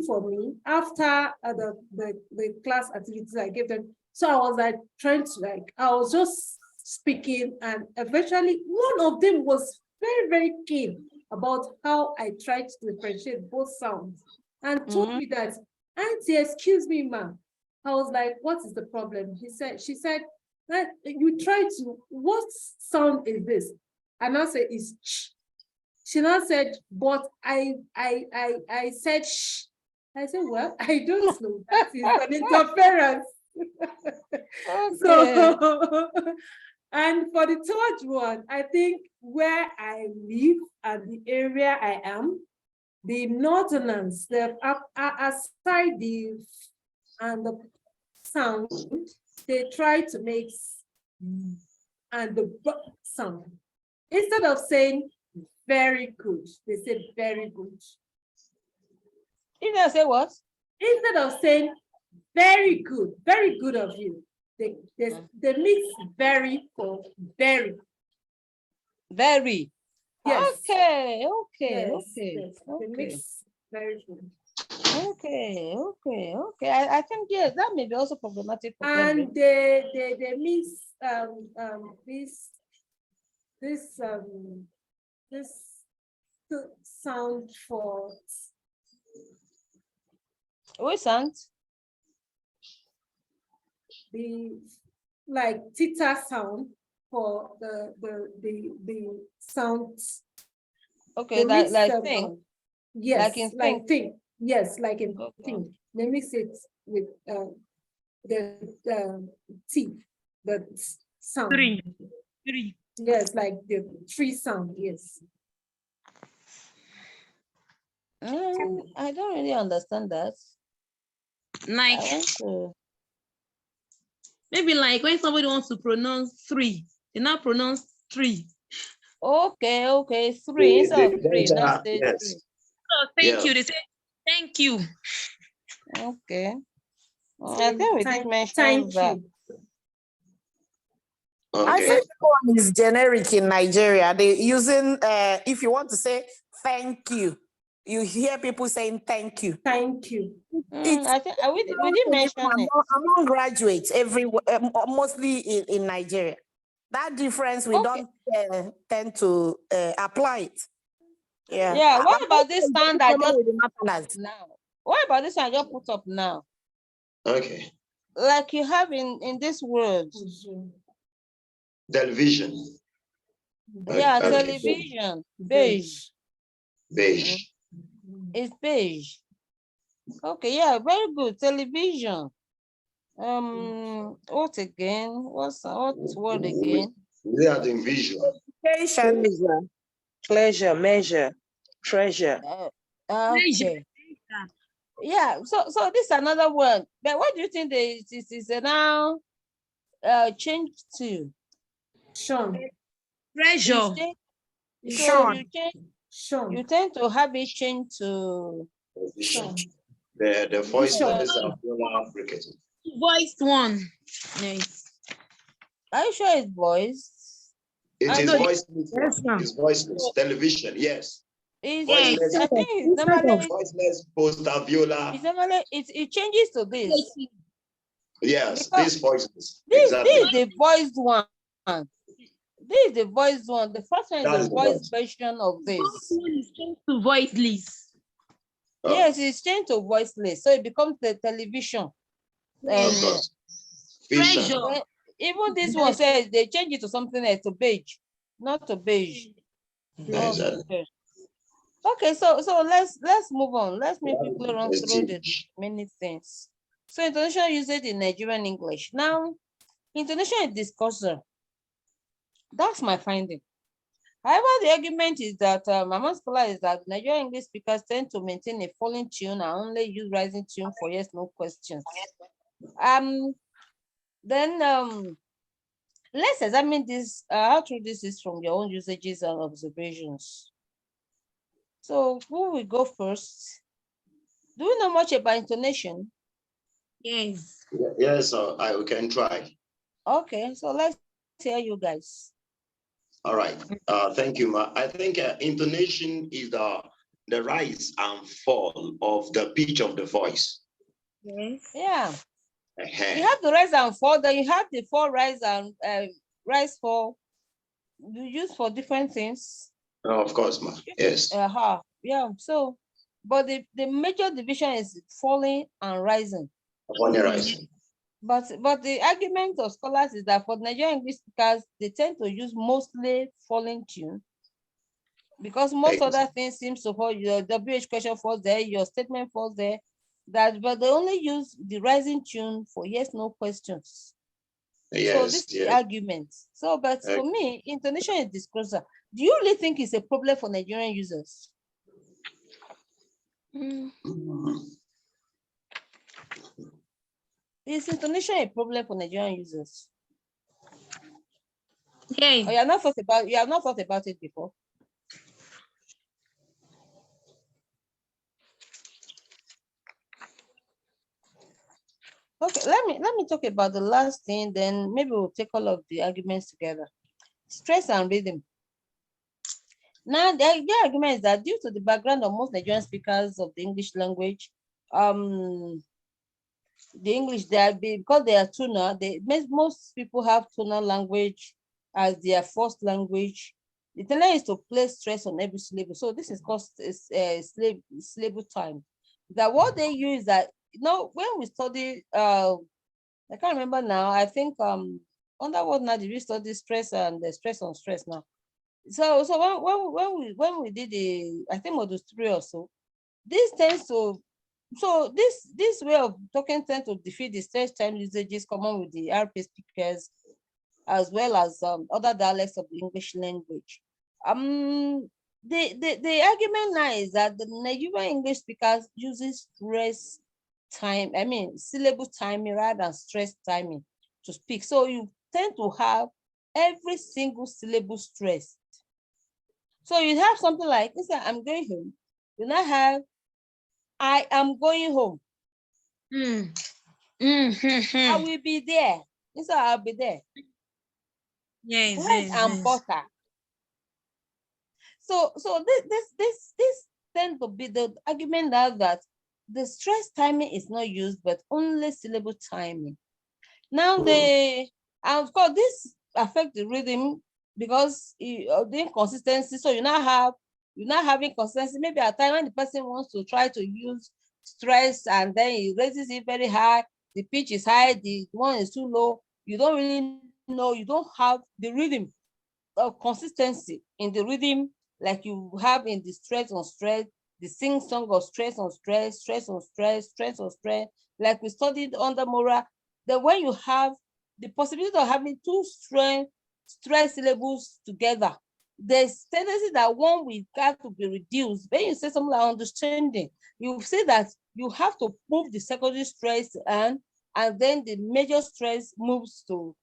for me, after the class activities I gave them, so I was like trying to I was just speaking, and eventually one of them was very, very keen about how I tried to differentiate both sounds and told me that, "Auntie, excuse me, ma'am." I was like, "What is the problem?" She said, that you try to, what sound is this? And I said, it's ch. She now said, but I said shh. I said, well, I don't know. That is an interference. Okay. So, and for the third one, I think where I live and the area I am, the northerners, aside the and the sound, they try to make and the sound. Instead of saying very good, they say very good. You know, say what? Instead of saying very good of you, they mix very for very. Very. Yes. Okay. Yes. They mix very good. Okay. I think yes, that may be also problematic for children. And they mix this sound for Which sound? the like theta sound for the sounds. Okay, like thing. Yes, like thing. Yes, like in okay. thing. They mix it with the T, the sound. Three. Yes, like the tree sound. Yes. I don't really understand that. Like maybe like when somebody wants to pronounce three, they now pronounce three. Okay, three. Instead of three, not say yes. three. Oh, thank you. They say thank you. Okay. I think we did mention that. Okay. I think one is generic in Nigeria. They using if you want to say thank you, you hear people saying thank you. Thank you. I think we did mention it among graduates everywhere, mostly in Nigeria. That difference we don't tend to apply it. Yeah. Yeah. What about this sound I just now? What about this one I just put up now? Okay. Like you have in this word. Television. Yeah, okay. Television. Beige. Beige. It's beige. Okay, yeah, very good. Television. What again? What word again? We are in visual. Pleasure, measure, treasure. Okay. Yeah, so this is another word. But what do you think this is now changed to? Sean. Treasure. So you tend to have it changed to Sean. The voiceless are fabricated. Voiced one. Nice. Are you sure it's voice? It is voiceless. It's voiceless. Television, yes. Voiceless. I think it's normally voiceless post-alveolar. It's normally it changes to this. Yes, this voiceless. This is the voiced one. This is the voiced one. The first one is the voiced version of this. One is changed to voiceless. Yes, it's changed to voiceless, so it becomes the television. Vision. Even this one says they change it to something else, to beige, not to beige. Exactly. Okay, so let's move on. Let's me quickly run through the many things. So international usage in Nigerian English. Now, international discussion. That's my finding. However, the argument is that among scholars is that Nigerian English speakers tend to maintain a falling tune and only use rising tune for yes, no questions. Then let's examine this, how true this is from your own usages and observations. So who will go first? Do you know much about intonation? Yes. Yes, I can try. Okay, so let's hear you guys. All right. Thank you, Ma. I think intonation is the rise and fall of the pitch of the voice. Yes. Yeah. You have the rise and fall, then you have the fall, rise and rise, fall. You use for different things. Oh, of course, Ma. Yes. Yeah. So, but the major division is falling and rising. Falling, rising. But the argument of scholars is that for Nigerian English speakers, they tend to use mostly falling tune because most other things seem to fall. Your WH question falls there, your statement falls there. But they only use the rising tune for yes, no questions. Yes, so this is the argument. So, but for me, intonation is disclosure. Do you really think it's a problem for Nigerian users? Is intonation a problem for Nigerian users? Okay. Oh, you have not thought about it before? Okay, let me talk about the last thing, then maybe we'll take all of the arguments together. Stress and rhythm. Now, the argument is that due to the background of most Nigerian speakers of the English language, the English, because they are tonal, most people have tonal language as their first language. The tendency is to place stress on every syllable. So this is called syllable time. That what they use that, when we study, I can't remember now, I think under what now did we study stress and the stress on stress now? So when we did the, I think module 3 or so, this tends to, so this way of talking tends to defeat the stress time usages common with the RP speakers, as well as other dialects of the English language. The argument now is that the Nigerian English speakers uses stress time, syllable timing rather than stress timing to speak. So you tend to have every single syllable stressed. So you have something like, instead I'm going home, you now have I am going home. I will be there. Instead I'll be there. Yes, bread and butter. So this tends to be the argument that the stress timing is not used, but only syllable timing. Now of course this affects the rhythm because of the inconsistency. So you now have inconsistency. Maybe at time when the person wants to try to use stress and then he raises it very high, the pitch is high, the one is too low. You don't really know, you don't have the rhythm of consistency in the rhythm like you have in the stress on stress, the sing song of stress on stress, stress on stress, stress on stress, like we studied under Mora, that when you have the possibility of having two stress syllables together, there's tendency that one will have to be reduced. When you say something like understanding, you say that you have to move the secondary stress and then the major stress moves to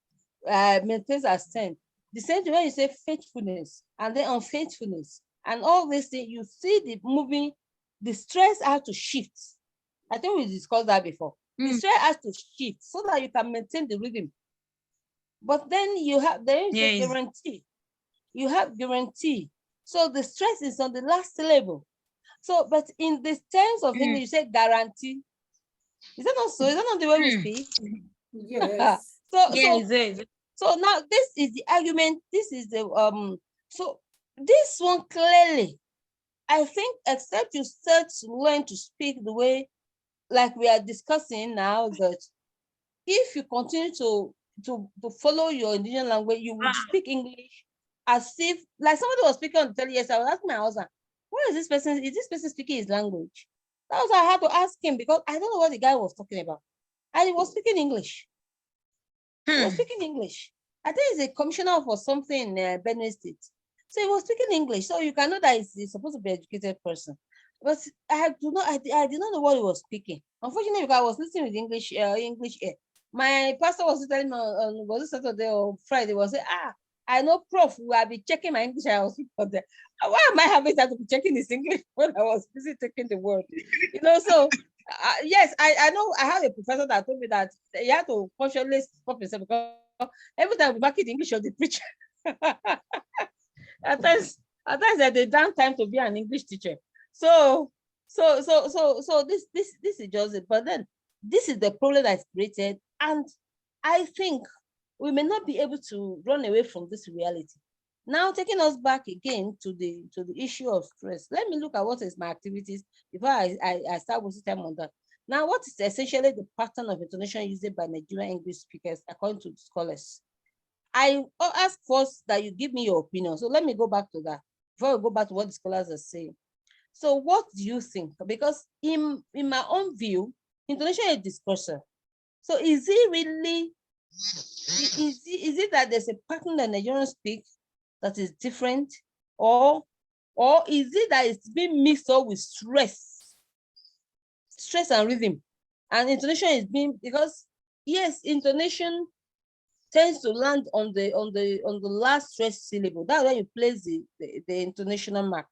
maintains as 10. The same thing when you say faithfulness and then unfaithfulness and all these things, you see the moving, the stress has to shift. I think we discussed that before. The stress has to shift so that you can maintain the rhythm. But then you have guarantee. You have guarantee. So the stress is on the last syllable. So, but in the terms of English, you say guarantee. Is that not so? Is that not the way we speak? Yes. So now this is the argument. This is the so this one clearly, I think, except you start to learn to speak the way like we are discussing now, that if you continue to follow your indigenous language, you would speak English as if, like somebody was speaking on the telly yesterday. I was asking my husband, what is this person? Is this person speaking his language? That was why I had to ask him, because I don't know what the guy was talking about. And he was speaking English. He was speaking English. I think he's a commissioner for something in Benue State. So he was speaking English. So you can know that he's supposed to be an educated person. But I did not know what he was speaking. Unfortunately, because I was listening with English ear. My pastor was telling me on was it Saturday or Friday, was saying, I know Prof, I'll be checking my English. I was there. Why am I having that to be checking his English when I was busy taking the word? You know, so yes, I know I have a professor that told me that you have to consciously stop yourself, because every time we back in English of the preacher. at times that they don't time to be an English teacher. So this is just it. But then this is the problem that's created, and I think we may not be able to run away from this reality. Now, taking us back again to the issue of stress, let me look at what is my activities before I start wasting time on that. Now, what is essentially the pattern of intonation used by Nigerian English speakers according to scholars? I ask first that you give me your opinion. So let me go back to that before we go back to what the scholars are saying. So what do you think? Because in my own view, intonation is discursive. So is it really, is it that there's a pattern that Nigerians speak that is different, or is it that it's being mixed up with stress and rhythm, and intonation is being, because yes, intonation tends to land on the last stress syllable. That's where you place the intonational mark.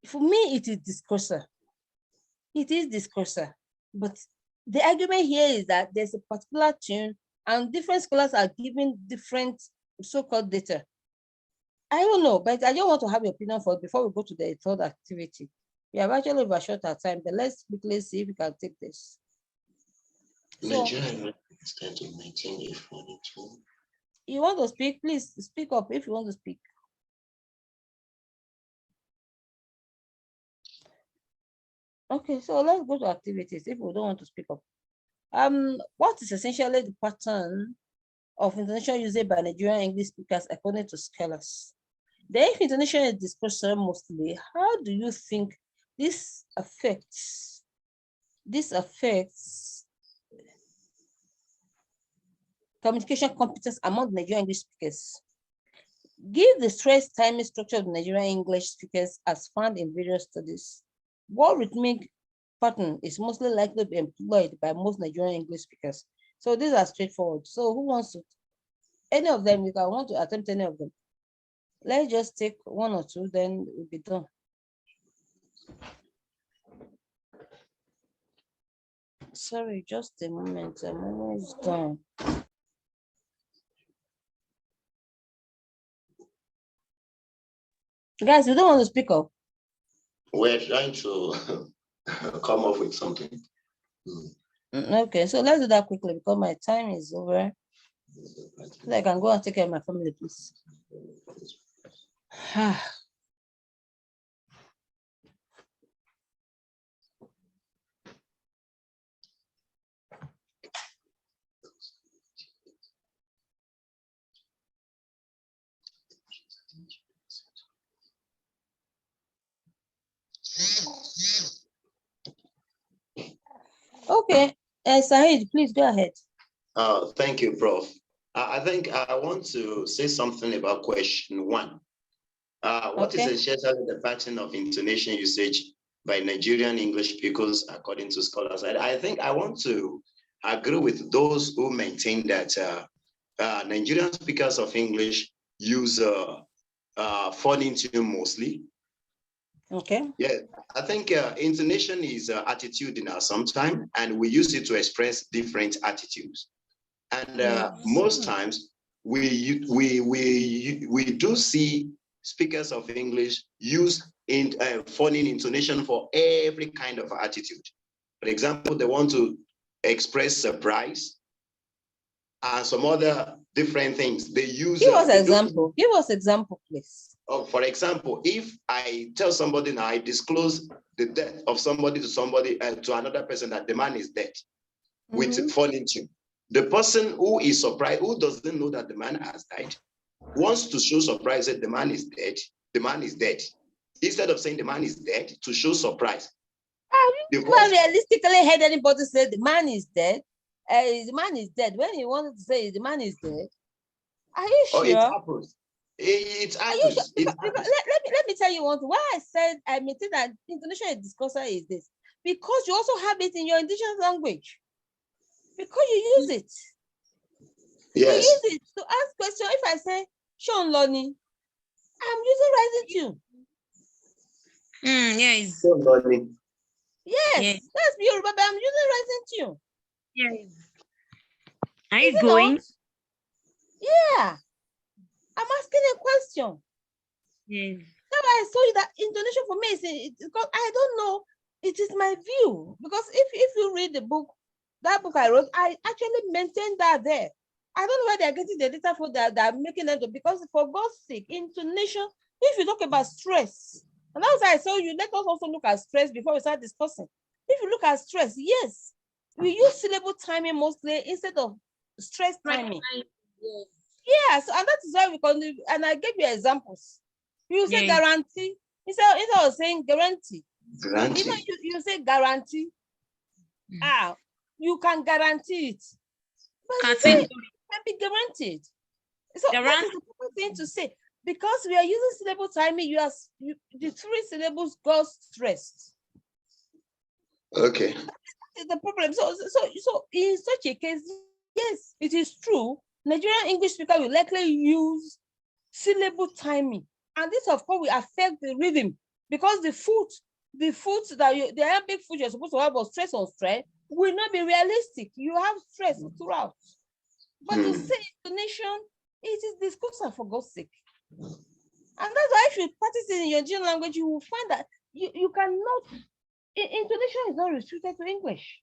For me, it is discursive. It is discursive, but the argument here is that there's a particular tune, and different scholars are giving different so-called data. I don't know, but I don't want to have your opinion for before we go to the third activity. We have actually overshot our time, but let's quickly see if we can take this. Nigeria started in 1942. You want to speak? Please speak up if you want to speak. Okay, so let's go to activities if we don't want to speak up. What is essentially the pattern of intonation used by Nigerian English speakers according to scholars? The if intonation is discursive mostly, how do you think this affects communication competence among Nigerian English speakers? Give the stress timing structure of Nigerian English speakers as found in various studies. What rhythmic pattern is mostly likely to be employed by most Nigerian English speakers? So these are straightforward. So who wants to? Any of them, if I want to attempt any of them. Let's just take one or two, then we'll be done. Sorry, just a moment. I'm almost done. Guys, you don't want to speak up? We're trying to come up with something. Okay, so let's do that quickly because my time is over. So I can go and take care of my family, please. Okay, Saeed, please go ahead. Thank you, Prof. I think I want to say something about question 1. What is essentially the pattern of intonation usage by Nigerian English speakers according to scholars? I think I want to agree with those who maintain that Nigerian speakers of English use phoning tune mostly. Okay. Yeah, I think intonation is attitudinal sometimes, and we use it to express different attitudes. And most times we do see speakers of English use phoning intonation for every kind of attitude. For example, they want to express surprise and some other different things. They use. Give us example. Give us example, please. For example, if I tell somebody now, I disclose the death of somebody to another person that the man is dead with phoning tune. The person who is surprised, who doesn't know that the man has died, wants to show surprise that the man is dead. The man is dead. Instead of saying the man is dead, to show surprise. Have you ever realistically heard anybody say the man is dead? The man is dead. When he wanted to say the man is dead, are you sure? Oh, it happens. It happens. Sure? Let me tell you one thing. Why I said I maintain that Indonesian discourser is this, because you also have it in your indigenous language. Because you use it. Yes. You use it to ask questions. If I say Sean Lonnie, I'm using rising tune. Yes. Sean Lonnie. Yes, that's Yoruba, but I'm using rising tune. Yes. Are you going? Not? Yeah. I'm asking a question. Yes. Now I saw you that Indonesia for me is because I don't know. It is my view. Because if you read the book, that book I wrote, I actually maintained that there. I don't know where they're getting the data for that are making them to, because for God's sake, intonation, if you talk about stress, and that's why I saw you, let us also look at stress before we start discussing. If you look at stress, yes, we use syllable timing mostly instead of stress timing. Yes. Yeah, so and that is why we can, and I gave you examples. You say guarantee, instead of saying guarantee. Guarantee. You know, you say guarantee. You can guarantee it. But you say it can be guaranteed. So that is the proper thing to say. Because we are using syllable timing, the three syllables got stressed. Okay. That is the problem. So in such a case, yes, it is true. Nigerian English speaker will likely use syllable timing. And this, of course, will affect the rhythm, because the foot that the Arabic foot you're supposed to have was stress on stress will not be realistic. You have stress throughout. But to say intonation, it is discursive, for God's sake. And that's why if you practice it in your original language, you will find that you cannot, intonation is not restricted to English.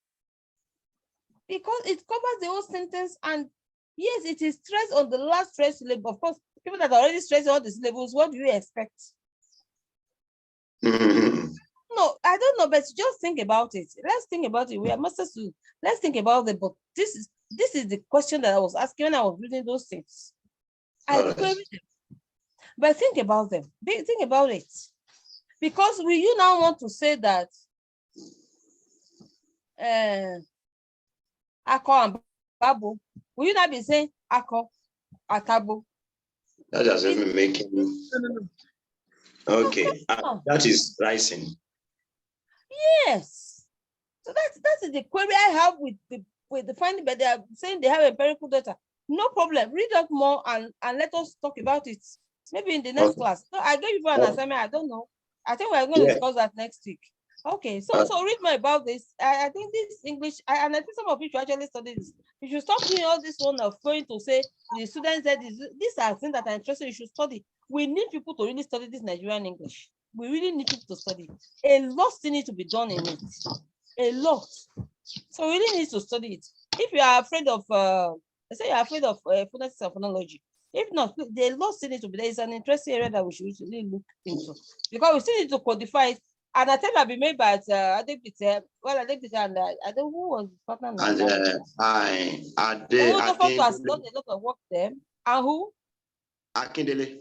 Because it covers the whole sentence, and yes, it is stressed on the last stress syllable. Of course, people that are already stressed all the syllables, what do you expect? No, I don't know, but just think about it. Let's think about it. We are masters to, let's think about it. But this is the question that I was asking when I was reading those things. I queried them. But think about them. Think about it. Because will you now want to say that Ako and Babu, will you not be saying Ako, Atabo? That doesn't even make any. Okay, that is rising. Yes. So that's the query I have with the finding, but they are saying they have empirical data. No problem. Read up more and let us talk about it. Maybe in the next class. So I gave you an assignment. I don't know. I think we're going to discuss that next week. Okay, so read more about this. I think this English, and I think some of you should actually study this. You should stop doing all this one of going to say the students that these are things that are interesting. You should study. We need people to really study this Nigerian English. We really need people to study. A lot still needs to be done in it. A lot. So we really need to study it. If you are afraid of, let's say you're afraid of phonetics and phonology. If not, the law still needs to be there. It's an interesting area that we should really look into, because we still need to codify it. And I think I'll be made by I think it's and I don't know who was the partner now. And has done a lot of work there. And who? Akindele.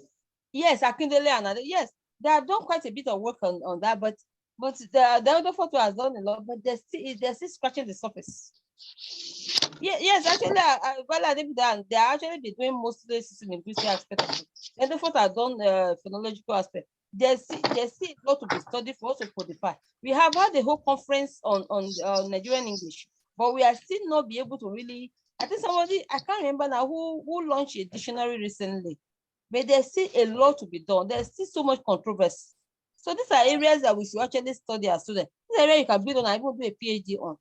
Yes, Akindele and yes, they have done quite a bit of work on that, but the other photo has done a lot, but they're still scratching the surface. Yes, actually, I think that they are actually between mostly linguistic aspect of it. And the photo has done phonological aspect. There's a lot to be studied for us to codify. We have had a whole conference on Nigerian English, but we are still not be able to really. I think somebody, I can't remember now who launched a dictionary recently, but there's still a lot to be done. There's still so much controversy. So these are areas that we should actually study as students. This area you can build on and even do a PhD on.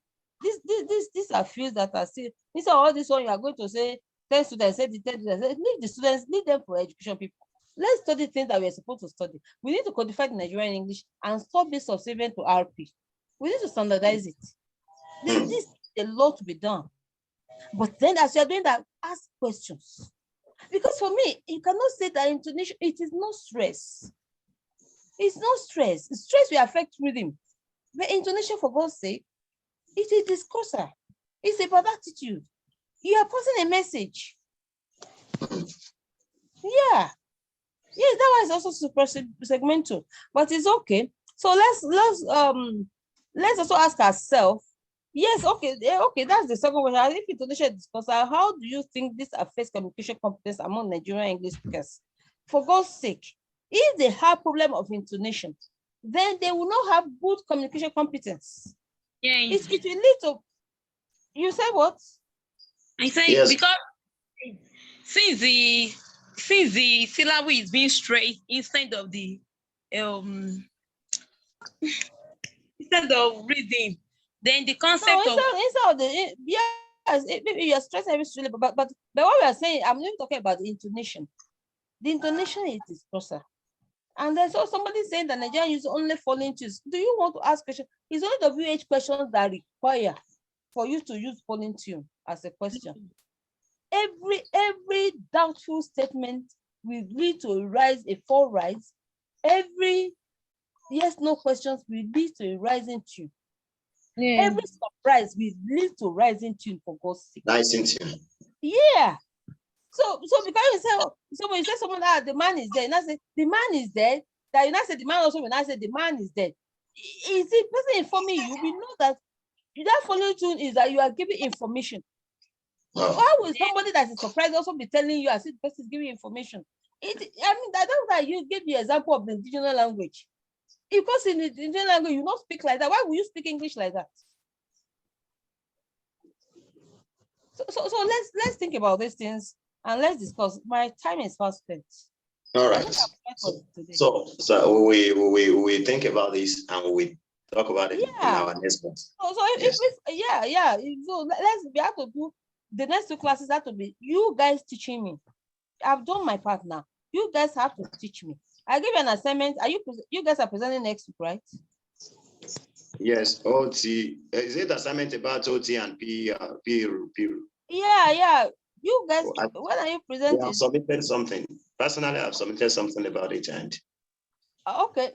These are fields that are still, instead of all this one, you are going to say 10 students, say the 10 students, leave the students, leave them for education people. Let's study things that we're supposed to study. We need to codify the Nigerian English and stop being subservient to RP. We need to standardize it. This is a lot to be done. But then as you're doing that, ask questions. Because for me, you cannot say that intonation, it is not stress. It's not stress. Stress will affect rhythm. But intonation, for God's sake, it is discourser. It's about attitude. You are passing a message. Yeah. Yes, that one is also super segmental, but it's okay. So let's also ask ourselves. Yes, okay, okay. That's the second question. If intonation discuss, how do you think this affects communication competence among Nigerian English speakers? For God's sake, if they have problem of intonation, then they will not have good communication competence. Yeah. It will lead to. You said what? I say Yes. because since the syllable is being straight instead of the instead of reading, then the concept No, instead of the yes, maybe you're stressing every syllable, but what we are saying, I'm not talking about the intonation. The intonation is dispersal. And I saw somebody saying that Nigerian use only falling tunes. Do you want to ask questions? It's only WH questions that require for you to use falling tune as a question. Every doubtful statement will lead to a rise, a fall rise. Every yes, no questions will lead to a rising tune. Yeah. Every surprise will lead to rising tune, for God's sake. Rising tune. Yeah. So because you say, so when you say someone that the man is dead, and I say the man is dead, that you not say the man also when I say the man is dead. Is the person informing you? We know that following tune is that you are giving information. So how will somebody that is surprised also be telling you as if the person is giving information? I mean, that's why you give the example of the indigenous language. Because in the indigenous language, you don't speak like that. Why will you speak English like that? So let's think about these things and let's discuss. My time is fast spent. All right. So we think about this and we talk about it in our next class. So if so we have to do the next 2 classes. Have to be you guys teaching me. I've done my part now. You guys have to teach me. I give you an assignment. You guys are presenting next week, right? Yes, OT. Is it assignment about OT and P? Yeah. You guys, when are you presenting? I have submitted something. Personally, I've submitted something about it, and okay.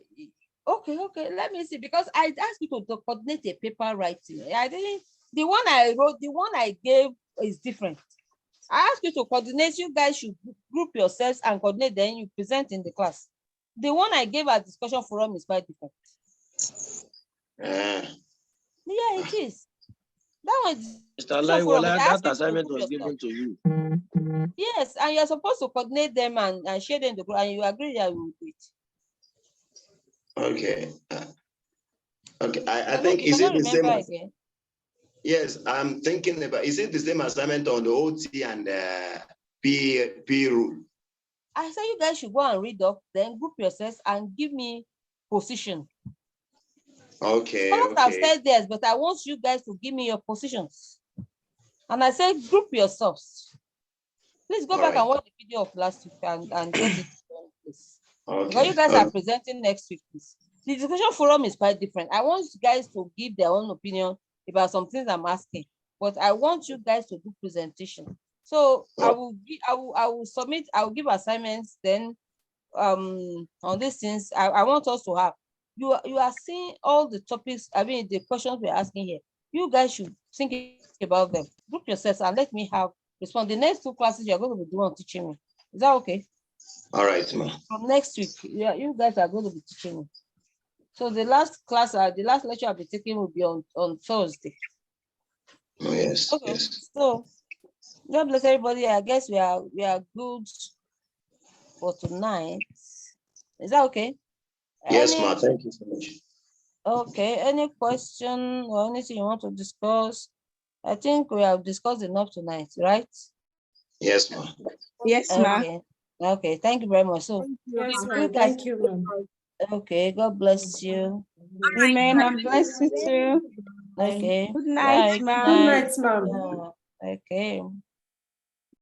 Let me see, because I asked you to coordinate a paper writing. I didn't. The one I wrote, the one I gave is different. I asked you to coordinate. You guys should group yourselves and coordinate. Then you present in the class. The one I gave at discussion forum is quite different. Yeah, it is. That one is Mr. Laiwola, that assignment was given to you. Yes, and you're supposed to coordinate them and share them in the group, and you agree that we will do it. Okay. Okay. I think is it the same? Again? Yes, I'm thinking about. Is it the same assignment on the OT and P rule? I say you guys should go and read up, then group yourselves and give me position. Okay. I've said this, but I want you guys to give me your positions. And I said group yourselves. Please go back and watch the video of last week and get it done, please. Okay. Because you guys are presenting next week, please. The discussion forum is quite different. I want you guys to give their own opinion about some things I'm asking, but I want you guys to do presentation. So I will submit. I will give assignments. Then on these things, I want us to have. You are seeing all the topics. I mean, the questions we're asking here. You guys should think about them. Group yourselves and let me have respond. The next 2 classes you're going to be doing teaching me. Is that okay? All right, ma'am. From next week, yeah, you guys are going to be teaching me. So the last class, the last lecture I'll be taking will be on Thursday. Oh, yes. Okay. Yes. So God bless everybody. I guess we are good for tonight. Is that okay? Yes, ma'am. Thank you so much. Okay. Any question or anything you want to discuss? I think we have discussed enough tonight, right? Yes, ma'am. Yes, ma'am. Okay. Thank you very much. So Yes, ma'am. Thank you, ma'am. Okay. God bless you. Amen. God bless you too. Okay. Good night, Bye. ma'am. Good night, ma'am. Okay.